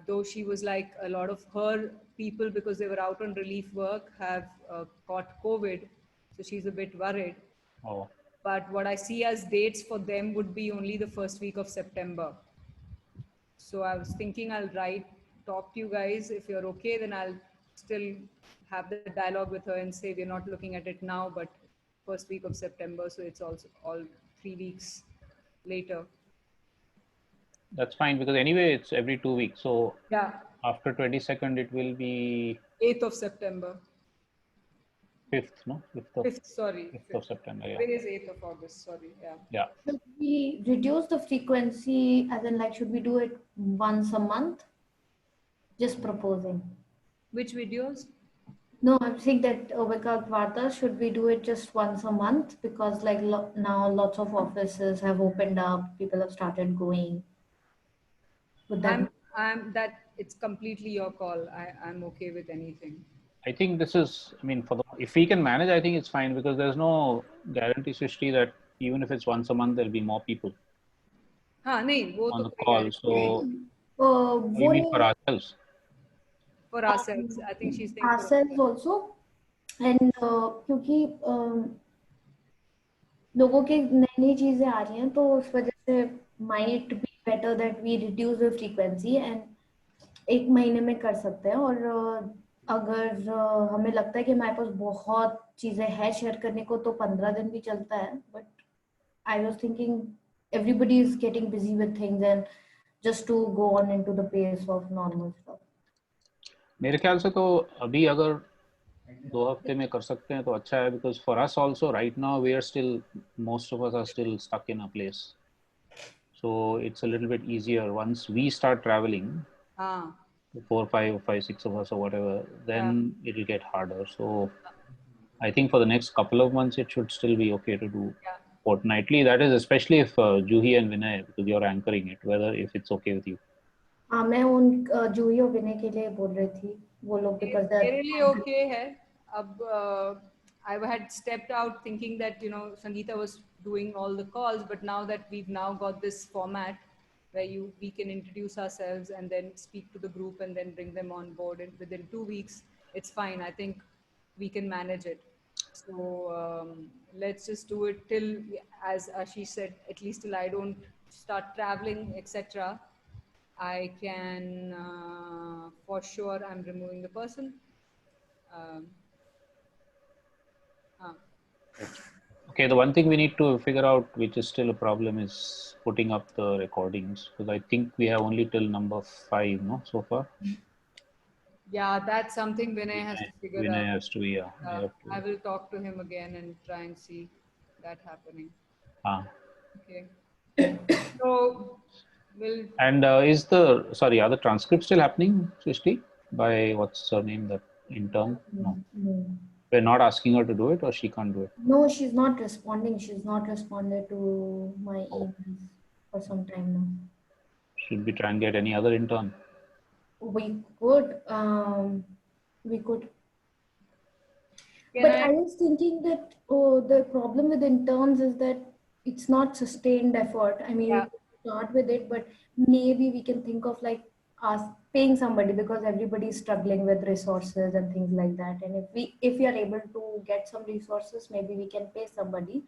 Though she was like, a lot of her people, because they were out on relief work, have caught COVID. So she's a bit worried. Oh. But what I see as dates for them would be only the first week of September. So I was thinking I'll talk to you guys. If you're okay, then I'll still have the dialogue with her and say we're not looking at it now, but first week of September. So it's also all 3 weeks later. That's fine, because anyway, it's every 2 weeks. So yeah, after 22nd, it will be 8th of September. 5th, no? 5th, sorry. 5th of September, yeah. It is 8th of August, sorry, yeah. Yeah. Should we reduce the frequency, as in like, should we do it once a month? Just proposing. Which videos? No, I'm saying that Vikalp Vārtā, should we do it just once a month? Because like now lots of offices have opened up, people have started going. Would that it's completely your call. I'm okay with anything. I think this is, I mean, if we can manage, I think it's fine, because there's no guarantee, Srishti, that even if it's once a month, there'll be more people on the call. So we mean for ourselves. For ourselves, I think she's thinking ourselves also. And लोगों के नई नई चीजें आ रही हैं, तो उस वजह से might be better that we reduce the frequency and एक महीने में कर सकते हैं। और अगर हमें लगता है कि हमारे पास बहुत चीजें हैं शेयर करने को, तो 15 दिन भी चलता है। But I was thinking everybody is getting busy with things and just to go on into the pace of normal stuff. मेरे ख्याल से तो अभी अगर 2 हफ्ते में कर सकते हैं तो अच्छा है, because for us also right now we are still, most of us are still stuck in a place, so it's a little bit easier once we start traveling. 4, 5, 5, 6 of us or whatever, then it'll get harder. So I think for the next couple of months it should still be okay to do fortnightly. That is especially if Juhi and Vinay, because you're anchoring it, whether if it's okay with you. हाँ, मैं उन जूही और विनय के लिए बोल रही थी, वो लोग because मेरे लिए okay है। अब I had stepped out thinking that Sangeeta was doing all the calls, but now that we've now got this format where we can introduce ourselves and then speak to the group and then bring them on board within 2 weeks, it's fine. I think we can manage it. So let's just do it till, as Ashish said, at least till I don't start traveling, etc. I can, for sure, I'm removing the person. Okay, the one thing we need to figure out, which is still a problem, is putting up the recordings, because I think we have only till number 5, no, so far. Yeah, that's something Vinay has to figure out. Vinay has to, yeah. I will talk to him again and try and see that happening. Okay. So, we'll... And are the transcripts still happening, Srishti? By what's her name, that intern? No. We're not asking her to do it, or she can't do it? No, she's not responding. She's not responded to my emails for some time now. Should we try and get any other intern? We could. But I was thinking that the problem with interns is that it's not sustained effort. I mean, we could start with it, but maybe we can think of like paying somebody, because everybody is struggling with resources and things like that. And if we are able to get some resources, maybe we can pay somebody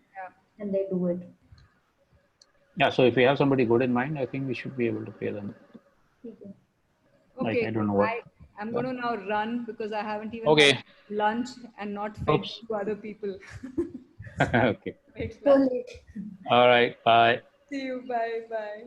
and they do it. Yeah, so if we have somebody good in mind, I think we should be able to pay them. Okay. Like, I don't know what. I'm going to now run because I haven't even had lunch and not fed to other people. Okay. So late. All right. Bye. See you. Bye. Bye.